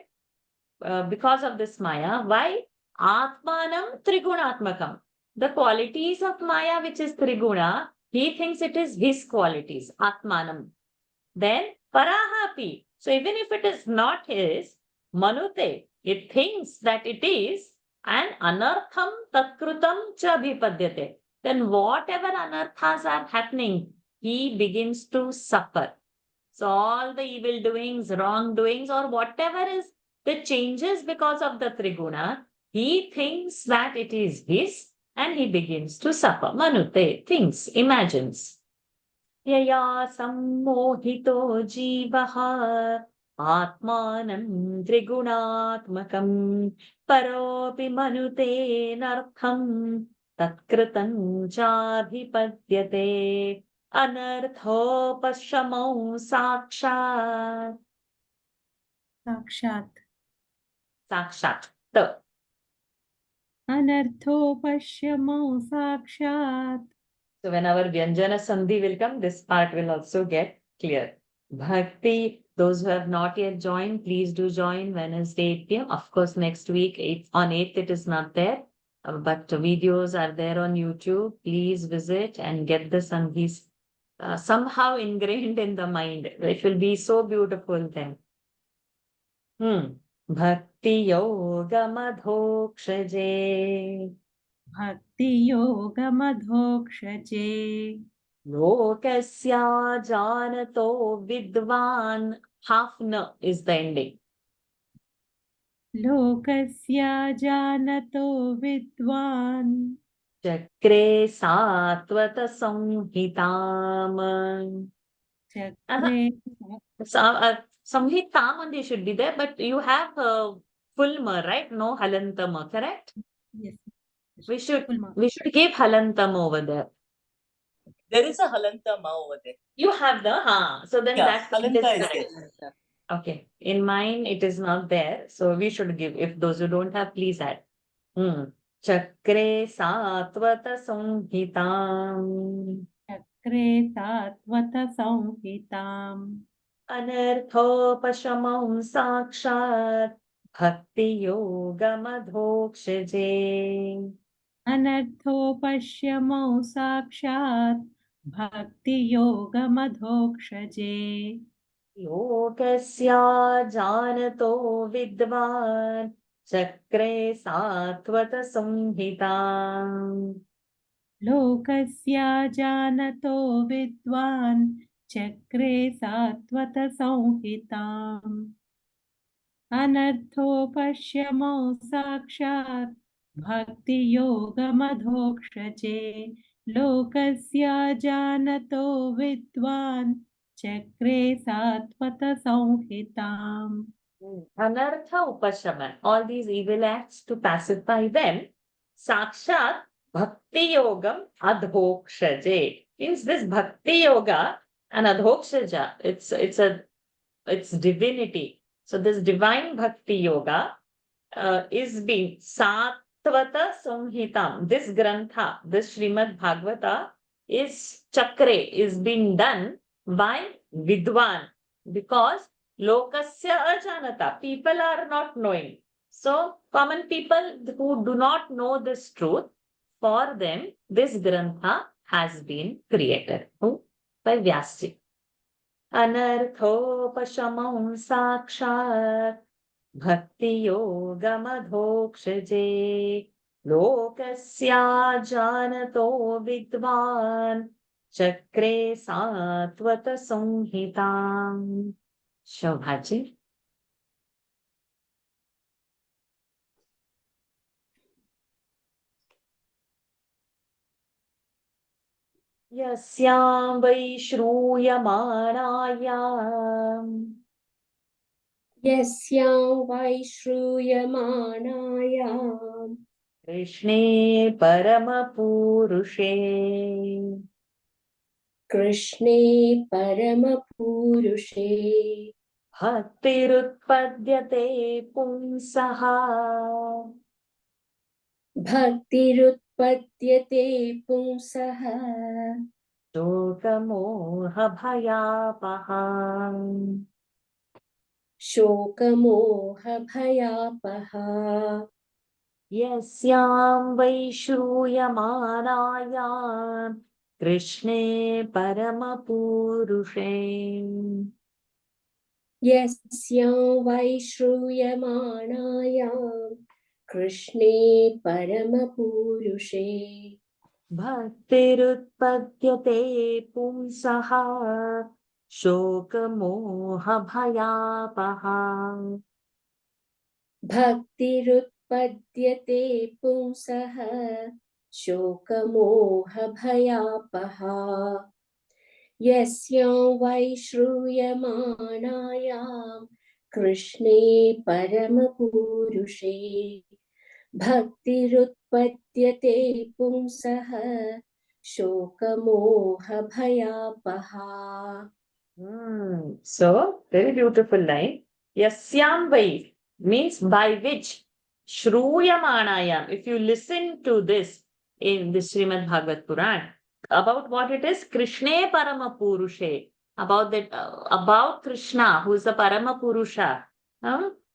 because of this Maya. Why? Atmanam Trigunatmakam. The qualities of Maya, which is Triguna, he thinks it is his qualities, Atmanam. Then, Parahapi. So, even if it is not his, Manute, it thinks that it is, and Anartham Tatkrutam Chabhipadyate. Then whatever anarthas are happening, he begins to suffer. So all the evil doings, wrongdoings, or whatever is the changes because of the Triguna, he thinks that it is his, and he begins to suffer. Manute thinks, imagines. Yaya sammohito jivaha atmanam triguణాత్మకం paropi manute nartham tatkrutam chabhipadyate anarthopashamau sakshat. Sakshat. Sakshat. The Anarthopashyamau sakshat. So when our Vyanjana Sandhi will come, this part will also get clear. Bhakti, those who have not yet joined, please do join Wednesday 8 p.m. Of course, next week, on 8th, it is not there. But videos are there on YouTube. Please visit and get the Sandhis somehow ingrained in the mind. It will be so beautiful then. Bhakti Yoga Madhokshaje. Bhakti Yoga Madhokshaje. Lokasya janato vidvan. Half na is the ending. Lokasya janato vidvan. Chakre satvata samhitam. Chakre. Samhitam only should be there, but you have full ma, right? No halantama, correct? Yes. We should Full mark. give halantam over there. There is a halantama over there. You have the so then Yeah, that it is halanta is correct. there. Okay, in mine it is not there, so we should give. If those who don't have, please add. Chakre satvata samhitam. चक्रे सात्वत संहिताम् अनर्थोपशमं साक्षात् भक्तियोगमधोक्षजे अनर्थोपश्यमौ साक्षात् भक्तियोगमधोक्षजे लोकस्य जानतो विद्वान् चक्रे सात्वत संहिताम् लोकस्य जानतो विद्वान् चक्रे सात्वत संहिताम् अनर्थोपश्यमौ साक्षात् भक्तियोगमधोक्षजे लोकस्य जानतो विद्वान् चक्रे सात्वत संहिताम् Anartha upashaman, all these evil acts to pacify them, sakshat bhakti yogam adhokshaje. Means this bhakti yoga and adhokshaja, it's divinity. So this divine bhakti yoga is being satvata samhitam. This grantha, this Srimad Bhagavata is chakre, is being done by vidwan, because lokasya ajanata, people are not knowing. So common people who do not know this truth, for them this grantha has been created. Who? By Vyasji. Anarthopashamam sakshat bhakti yogamadhokshaje lokasya janato vidvan chakre satvata samhitam. Shobhaji. Yasyam vai shruyamanaayam यस्यां वै श्रूयमाणायां Krishne paramapurushe कृष्णे परमपूरुषे bhaktirutpadyate pumsaha भक्तिरुत्पद्यते पुंसः shokamohabhayapaham शोकमोहभयापहा yasyam vai shruyamanaayam Krishne paramapurushe यस्यां वै श्रूयमाणायां कृष्णे परमपूरुषे bhaktirutpadyate pumsaha shokamohabhayapaham भक्तिरुत्पद्यते पुंसः शोकमोहभयापहा यस्यां वै श्रूयमाणायां कृष्णे परमपूरुषे भक्तिरुत्पद्यते पुंसः शोकमोहभयापहा. So, very beautiful line. Yasyam vai means by which. Shruyamanayam. If you listen to this in the Srimad Bhagavat Puran, about what it is, Krishne Paramapurushe, about that, about Krishna, who is the Paramapurusha.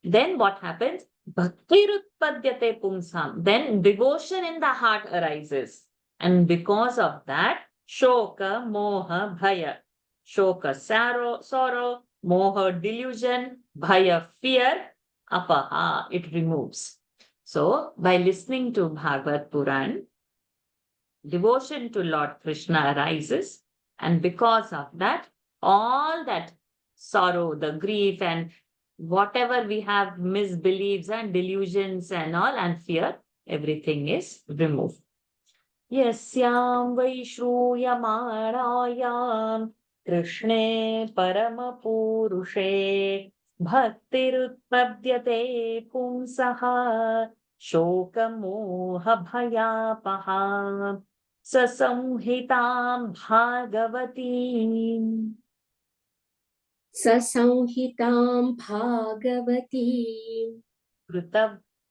Then what happens? Bhaktirutpadyate pumsam. Then devotion in the heart arises. And because of that, shoka, moha, bhaya. Shoka, sorrow, moha, delusion, bhaya, fear, apaha, it removes. So, by listening to Bhagavad Puran, devotion to Lord Krishna arises, and because of that, all that sorrow, the grief, and whatever we have misbeliefs and delusions and all, and fear, everything is removed. Yasyam vai shruyamanaayam Krishne paramapurushe bhaktirutpadyate pumsaha shokamohabhayapaham sasamhitam bhagavatim ससंहितां भागवतीं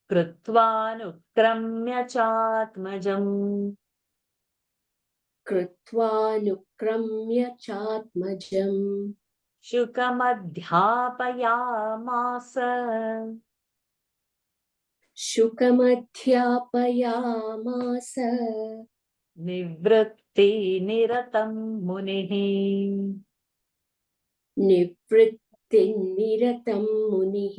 krutvanukkramya chatmajam कृत्वानुक्रम्य चात्मजम् शुकमध्यापयामास शुकमध्यापयामास निवृत्तिनिरतं मुनिः निवृत्तिनिरतं मुनिः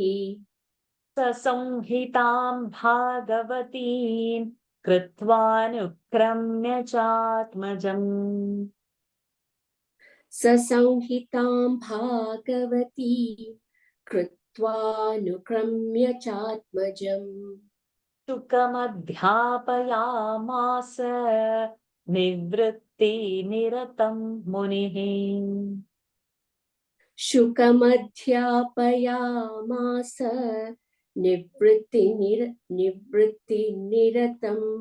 ससंहितां भागवतीं कृत्वानुक्रम्य चात्मजम् ससंहितां भागवती कृत्वानुक्रम्य चात्मजम् शुकमध्यापयामास निवृत्तिनिरतं मुनिः शुकमध्यापयामास निवृत्तिनिरतं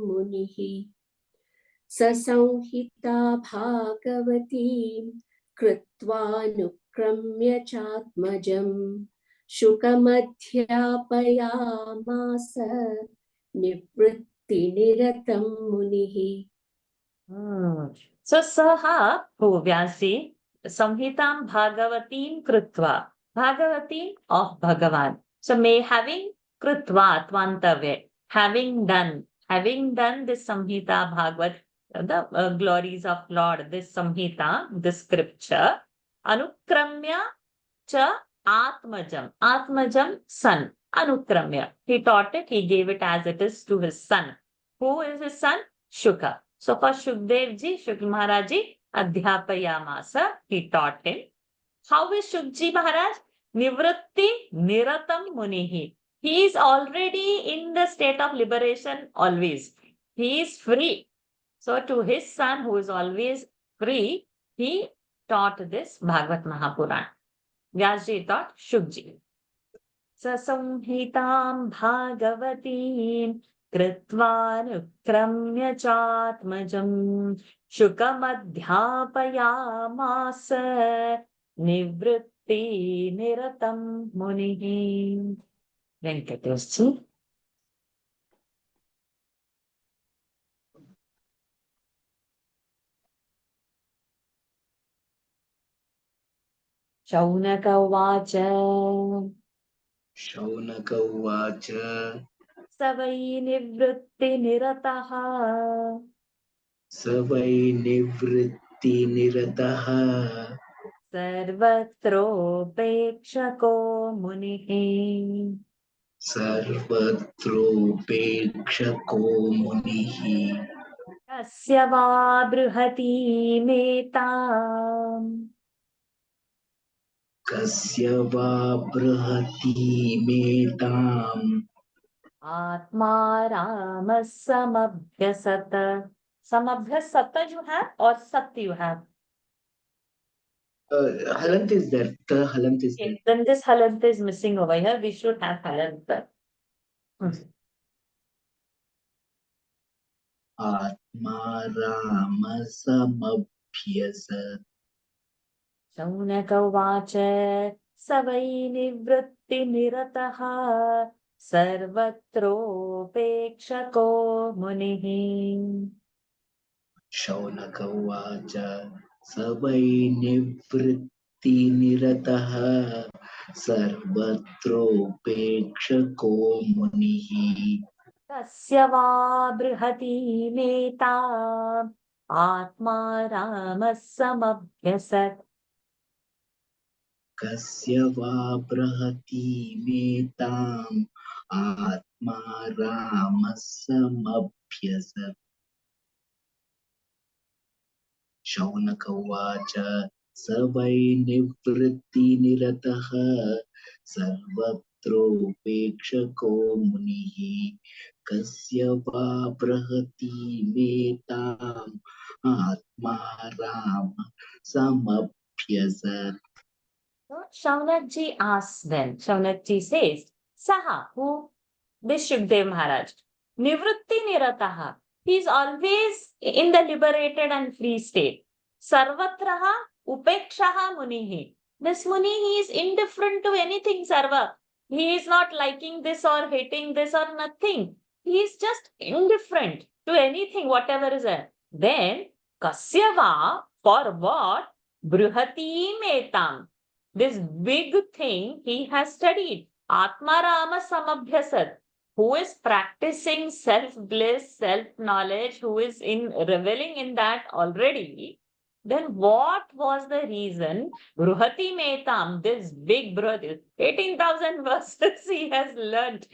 मुनिः ससंहिता भागवती कृत्वानुक्रम्य चात्मजम् शुकमध्यापयामास निवृत्तिनिरतं मुनिः So saha Vyasi Samhitam Bhagavatim Krutva. Bhagavatim of Bhagavan. So may having Krutva Tvantave, having done this Samhita Bhagavat, the glories of Lord, this Samhita, this scripture, Anukramya cha Atmajam. Atmajam, son. Anukramya. He taught it, he gave it as it is to his son. Who is his son? Shuka. So for Shukdev ji, Shukla Maharaj ji, Adhyapayamasa, he taught him. How is Shukji Maharaj? Nivritti Niratam Munihi. He is already in the state of liberation always. He is free. So to his son who is always free, he taught this Bhagavat Mahapuran. Vyasji taught Shukji. Sasamhitam Bhagavatim कृत्वानुक्रम्य चात्मजम् शुकमध्यापयामास निवृत्तिनिरतं मुनिः वेंकटेश जी शौनक उवाच शौनक उवाच स वै निवृत्तिनिरतः स वै निवृत्तिनिरतः सर्वत्रोपेक्षको मुनिः सर्वत्रोपेक्षको मुनिः कस्य वा बृहतीमेताम् कस्य वा बृहतीमेताम् आत्मा रामः समभ्यसत. Samabhyasata you have or sat you have? Halant is there. The halant is there. Okay, then this halant is missing over here. We should have halant. Atma Rama samabhyasat. Shaunaka उवाच स वै निवृत्तिनिरतः सर्वत्रोपेक्षको मुनिः शौनक उवाच स वै निवृत्तिनिरतः सर्वत्रोपेक्षको मुनिः कस्य वा बृहतीमेताम् आत्मा रामः समभ्यसत्. कस्य वा बृहतीमेताम् आत्मा रामः समभ्यसत्. शौनक उवाच स वै निवृत्तिनिरतः सर्वत्रोपेक्षको मुनिः कस्य वा बृहतीमेताम् आत्मा रामः समभ्यसत्. So Shaunakji asks then, Shaunakji says, Saha, who? This Shukdev Maharaj. Nivritti Nirataha. He is always in the liberated and free state. Sarvatraha Upekshaha Munihi. This Muni, he is indifferent to anything, Sarva. He is not liking this or hating this or nothing. He is just indifferent to anything, whatever is there. Then, Kasya va, for what? Bruhati metam. This big thing he has studied. Atmarama samabhyasat. Who is practicing self-bliss, self-knowledge, who is reveling in that already, then what was the reason? Bruhati Metam, this big Bruhati, 18,000 verses he has learnt.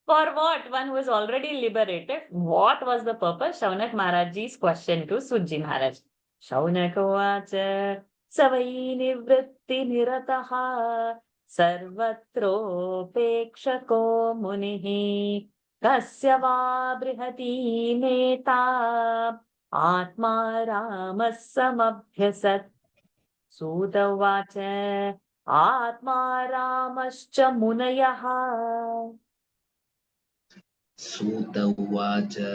For what? One who is already liberated. What was the purpose? Shaunak Maharajji's question to Sujji Maharaj. Shaunak vacha savai nivritti nirataha sarvatropekshako munihi kasya va brihati meta atma ramasamabhyasat. Suta vacha atma ramascha munayaha. Suta uvacha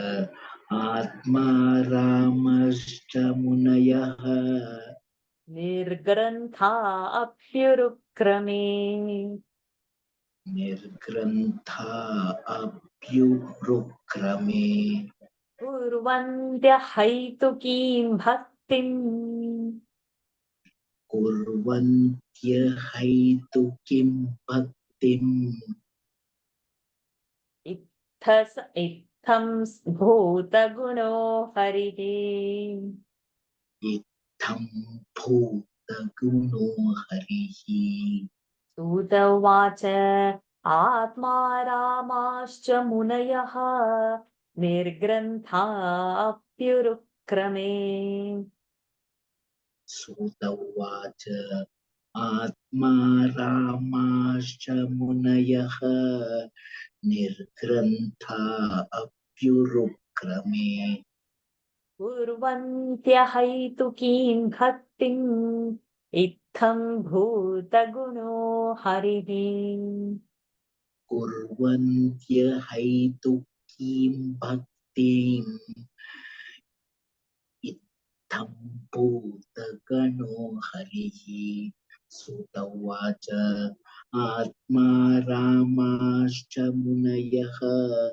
Atma Ramascha Munayah Nirgrantha apyurukrame. Nirgrantha Apyurukrame Kurvantya haitukim bhaktim. Kurvantya Haitukim Bhaktim Itham bhuta guno harihi. Itham Bhuta Guno Harihi Suta vacha atma ramascha munayaha nirgrantha apyurukrame. Suta uvacha Atma Ramascha Munayah Nirgrantha Apyurukrame Kurvantya haitukim bhaktim itham bhuta guno harihi. Kurvantya Haitukim Bhaktim Itham Bhuta Gano Harihi Suta uvacha Atma Ramascha Munayah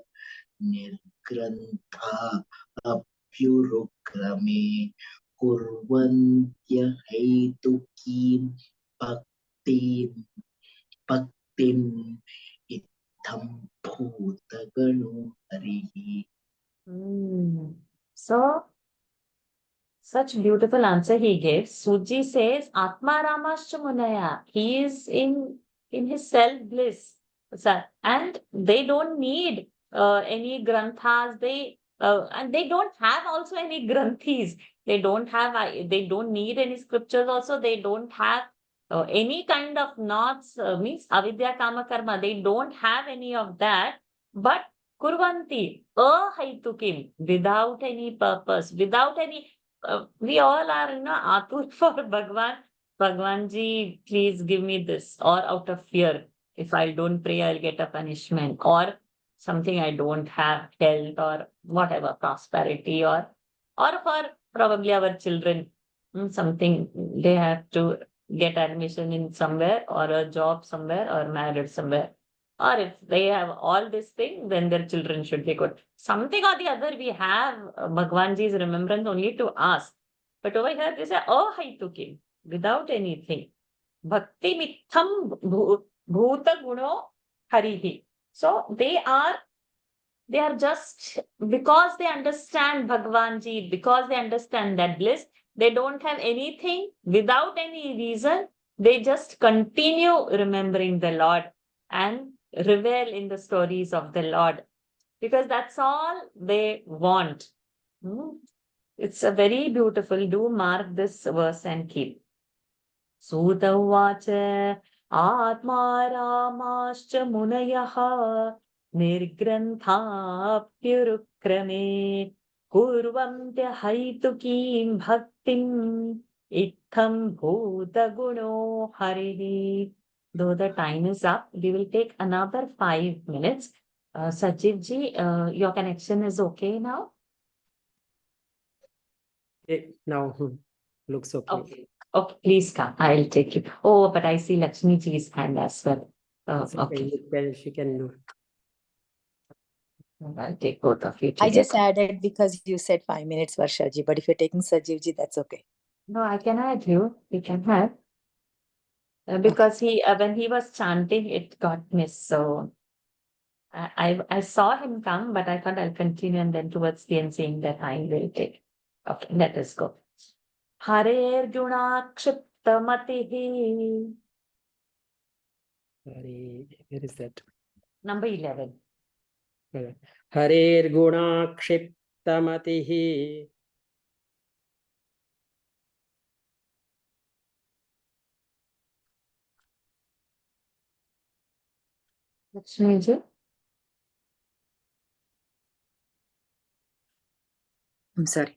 Nirgrantha Apyurukrame Kurvantya Haitukim Bhaktim Itham Bhuta Gano Harihi. So, such beautiful answer he gave. Suji says, Atma Ramascha Munaya. He is in his self bliss. And they don't need any granthas. And they don't have also any granthis. They don't need any scriptures also. They don't have any kind of knots, means avidya kama karma. They don't have any of that. But kurvanti, ahaitukim, without any purpose, without any. We all are, atur for Bhagwan. Bhagwanji, please give me this. Or out of fear, if I don't pray, I'll get a punishment. Or something I don't have, health or whatever, prosperity, or for probably our children, something they have to get admission in somewhere, or a job somewhere, or married somewhere. Or if they have all this thing, then their children should be good. Something or the other, we have Bhagwanji's remembrance only to ask. But over here, they say, ahaitukim, without anything. Bhakti mitham bhuta guno harihi. So they are just, because they understand Bhagwanji, because they understand that bliss, they don't have anything, without any reason, they just continue remembering the Lord and revel in the stories of the Lord, because that's all they want. It's a very beautiful. Do mark this verse and keep. Suta uvacha atma ramascha munayaha nirgrantha pyurukrame kurvantya haitukim bhaktim itham bhuta guno harihi. Though the time is up, we will take another 5 minutes. Sajivji, your connection is okay now? Now looks okay. Okay, please come. I'll take you. Oh, but I see Lakshmi ji's hand as well. It's Okay. She can do. I'll take both of you I just together. added because you said 5 minutes, Varshaji, but if you're taking Sajivji, that's okay. No, I can add you. You can have. Because when he was chanting, it got missed. So I saw him come, but I thought I'll continue, and then towards the end saying that I will take. Okay, let us go. Harer Gunakshiptamatihi. Hare, where is that? Number 11. Harirgunakshiptamatihi Lakshmiji. I'm sorry.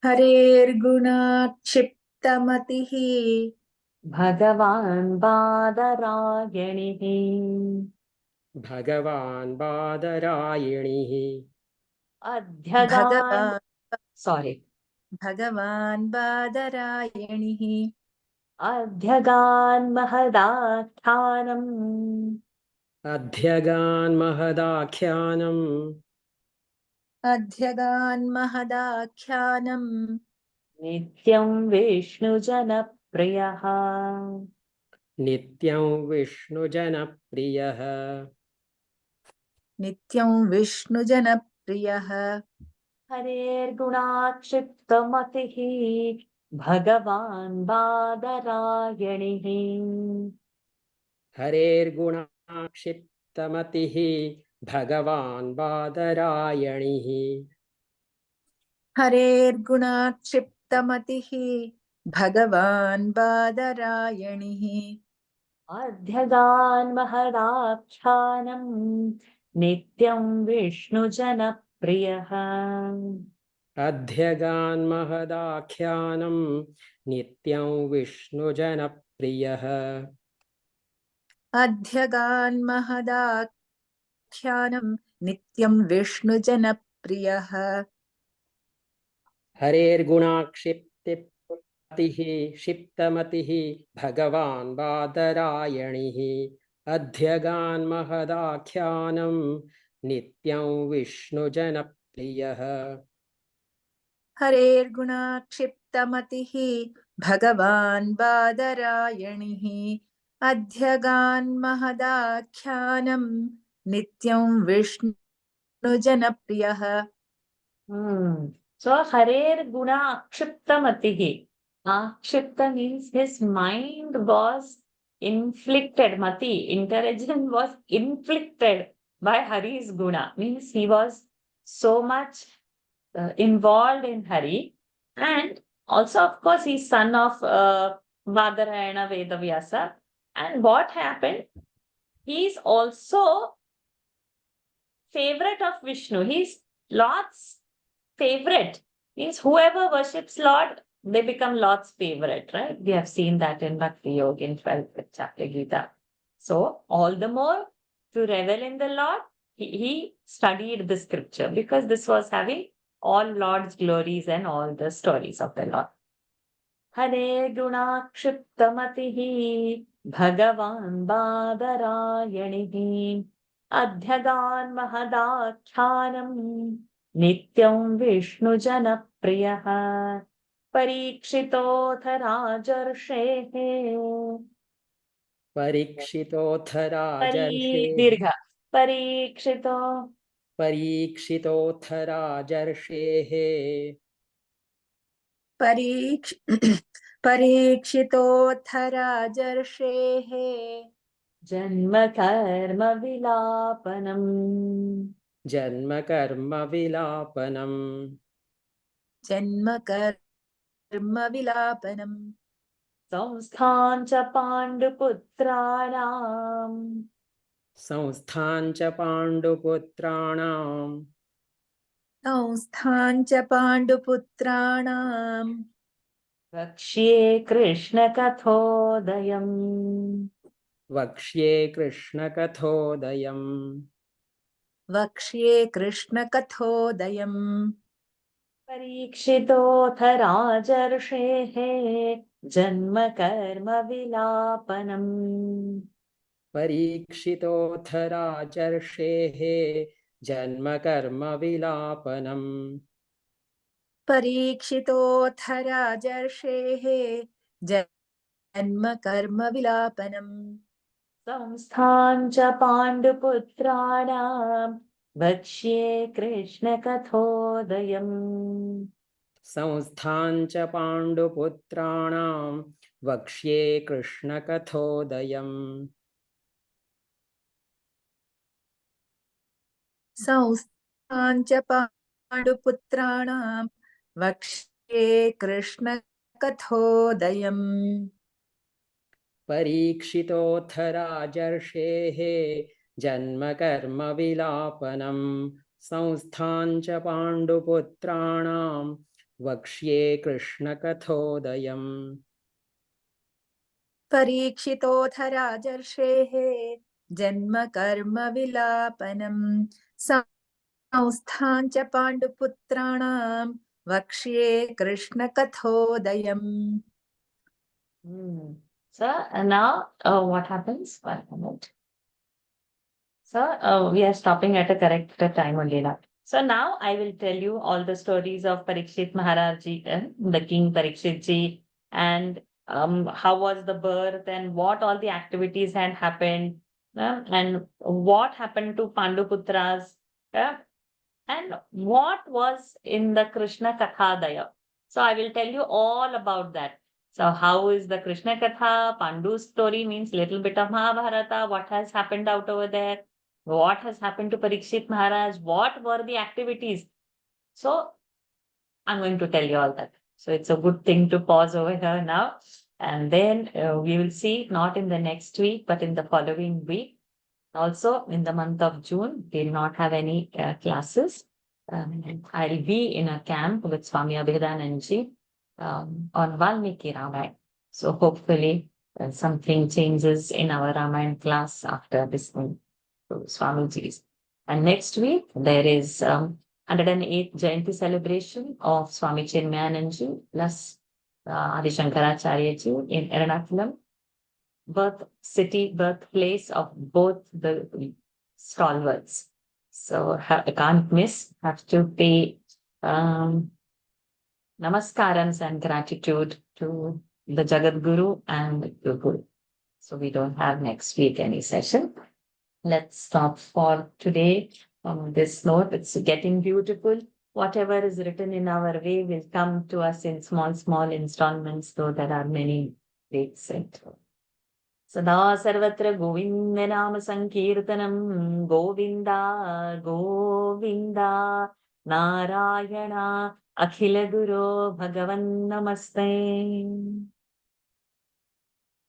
Harergunakshiptamatihi Bhagavan Badarayanihi. Bhagavan Badarayanihi Adhyagan. Sorry. Bhagavan Badarayanihi Adhyagan Mahadakhanam. Adhyagan Mahadakhyanam Adhyagan Mahadakhyanam Nityam Vishnu Jana Priyaha. Nityam Vishnujanapриyaha Nityam Vishnu Jana Priyaha Harer Gunakshiptamatihi. Bhagavan Badarayanihi. Harirgunakshiptamatihi Bhagavan Badarayanihi Harergunakshiptamatihi Bhagavan Badarayanihi Adhyagan Mahadakhyanam. Nityam Vishnu Jana Priyaha. Adhyagan Mahadakhyanam Nityam Vishnujanapриyaha Adhyagan Mahadakhyanam Nityam Vishnu Jana Priyaha Harirgunakshiptamatihi Shiptamatihi Bhagavan Badarayanihi Adhyagan Mahadakhyanam Nityam Vishnujanapриyaha Harergunakshiptamatihi Bhagavan Badarayanihi Adhyagan Mahadakhyanam Nityam Vishnu Jana Priyaha So Harer Guna Akshiptamatihi. Akshipta means his mind was inflicted. Mati, intelligence was inflicted by Hari's Guna. Means he was so much involved in Hari. And also, of course, he's son of Vadarayana Vedavyasa. And what happened? He's also favorite of Vishnu. He's Lord's favorite. Means whoever worships Lord, they become Lord's favorite, right? We have seen that in Bhakti Yoga in 12th chapter Gita. So all the more to revel in the Lord, he studied the scripture because this was having all Lord's glories and all the stories of the Lord. Hare Gunakshiptamatihi Bhagavan Badarayanihi Adhyagan Mahadakhyanam Nityam Vishnu Jana Priyaha Parikshitoth Rajarshehe Parikshitoth Rajarshe Dirgha Parikshito Parikshitoth Rajarshehe Parikshitoth Rajarshehe Janma Karma Vilapanam Janma Karma Vilapanam Janma Karma Vilapanam Samsthan cha Panduputranam Samsthan cha Panduputranam Samsthan cha Panduputranam Vakshye Krishna Kathodayam Vakshye Krishna Kathodayam Vakshye Krishna Kathodayam Parikshitoth Rajarshehe Janma Karma Vilapanam Parikshitoth Rajarshehe जन्म कर्म विलापनम् परीक्षितोऽथ राजर्षेः जन्म कर्म विलापनम् संस्थां च पाण्डुपुत्राणां वक्ष्ये कृष्णकथोदयम् संस्थाञ्च पाण्डुपुत्राणां वक्ष्ये कृष्णकथोदयम् संस्थाञ्च पाण्डुपुत्राणां वक्ष्ये कृष्णकथोदयम् परीक्षितोऽथ राजर्षेः जन्म कर्म विलापनम् संस्थाञ्च पाण्डुपुत्राणां वक्ष्ये कृष्णकथोदयम् परीक्षितोऽथ राजर्षेः जन्म कर्म विलापनम् संस्थाञ्च पाण्डुपुत्राणां वक्ष्ये कृष्णकथोदयम् So now what happens? 1 minute. So we are stopping at a correct time only now. So now I will tell you all the stories of Parikshit Maharaj ji, the King Parikshit ji, and how was the birth and what all the activities had happened, and what happened to Panduputras, and what was in the Krishna Kathadaya. So I will tell you all about that. So how is the Krishna Katha? Pandu's story means little bit of Mahabharata. What has happened out over there? What has happened to Parikshit Maharaj? What were the activities? So I'm going to tell you all that. So it's a good thing to pause over here now. And then we will see not in the next week, but in the following week. Also in the month of June, we'll not have any classes. I'll be in a camp with Swami Abhedananji on Valmiki Ramayana. So hopefully something changes in our Ramayana class after listening to Swamiji's. And next week, there is 108th Jayanti celebration of Swami Chinmayananji plus Adi Shankaracharya ji in Ernakulam, birthplace of both the stalwarts. So I can't miss, have to pay namaskarams and gratitude to the Jagat Guru and the Guru. So we don't have next week any session. Let's stop for today on this note. It's getting beautiful. Whatever is written in our way will come to us in small installments, though there are many dates set. Sada sarvatra Govinda Nama Sankirtanam Govinda Govinda Narayana Akhila Guru Bhagavan Namaste.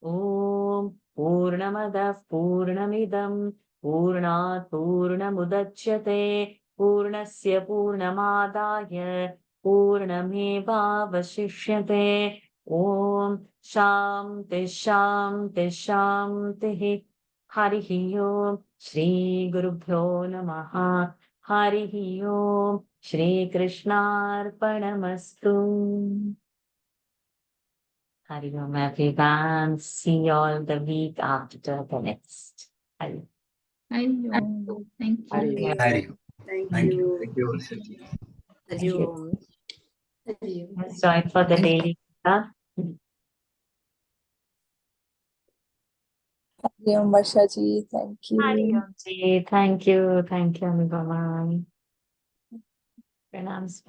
Om Purnamada Purnamidam Purnat Purnamudachyate Purnasya Purnamadaya Purnameva Vashishyate. Om Shanti Shanti Shanti. Harihi Om Shri Gurubhyo Namaha. Harihi Om Shri Krishnarpanamastu. Hari Om everyone. See you all the week after the next. Hari. Thank you. Thank Hari Thank Thank you. Thank you, Varshaji. Thank you. Hari Om Let's join for the daily. Om Varshaji, thank Hari you. Om ji. Thank you. Thank you, Amibama. Pranams.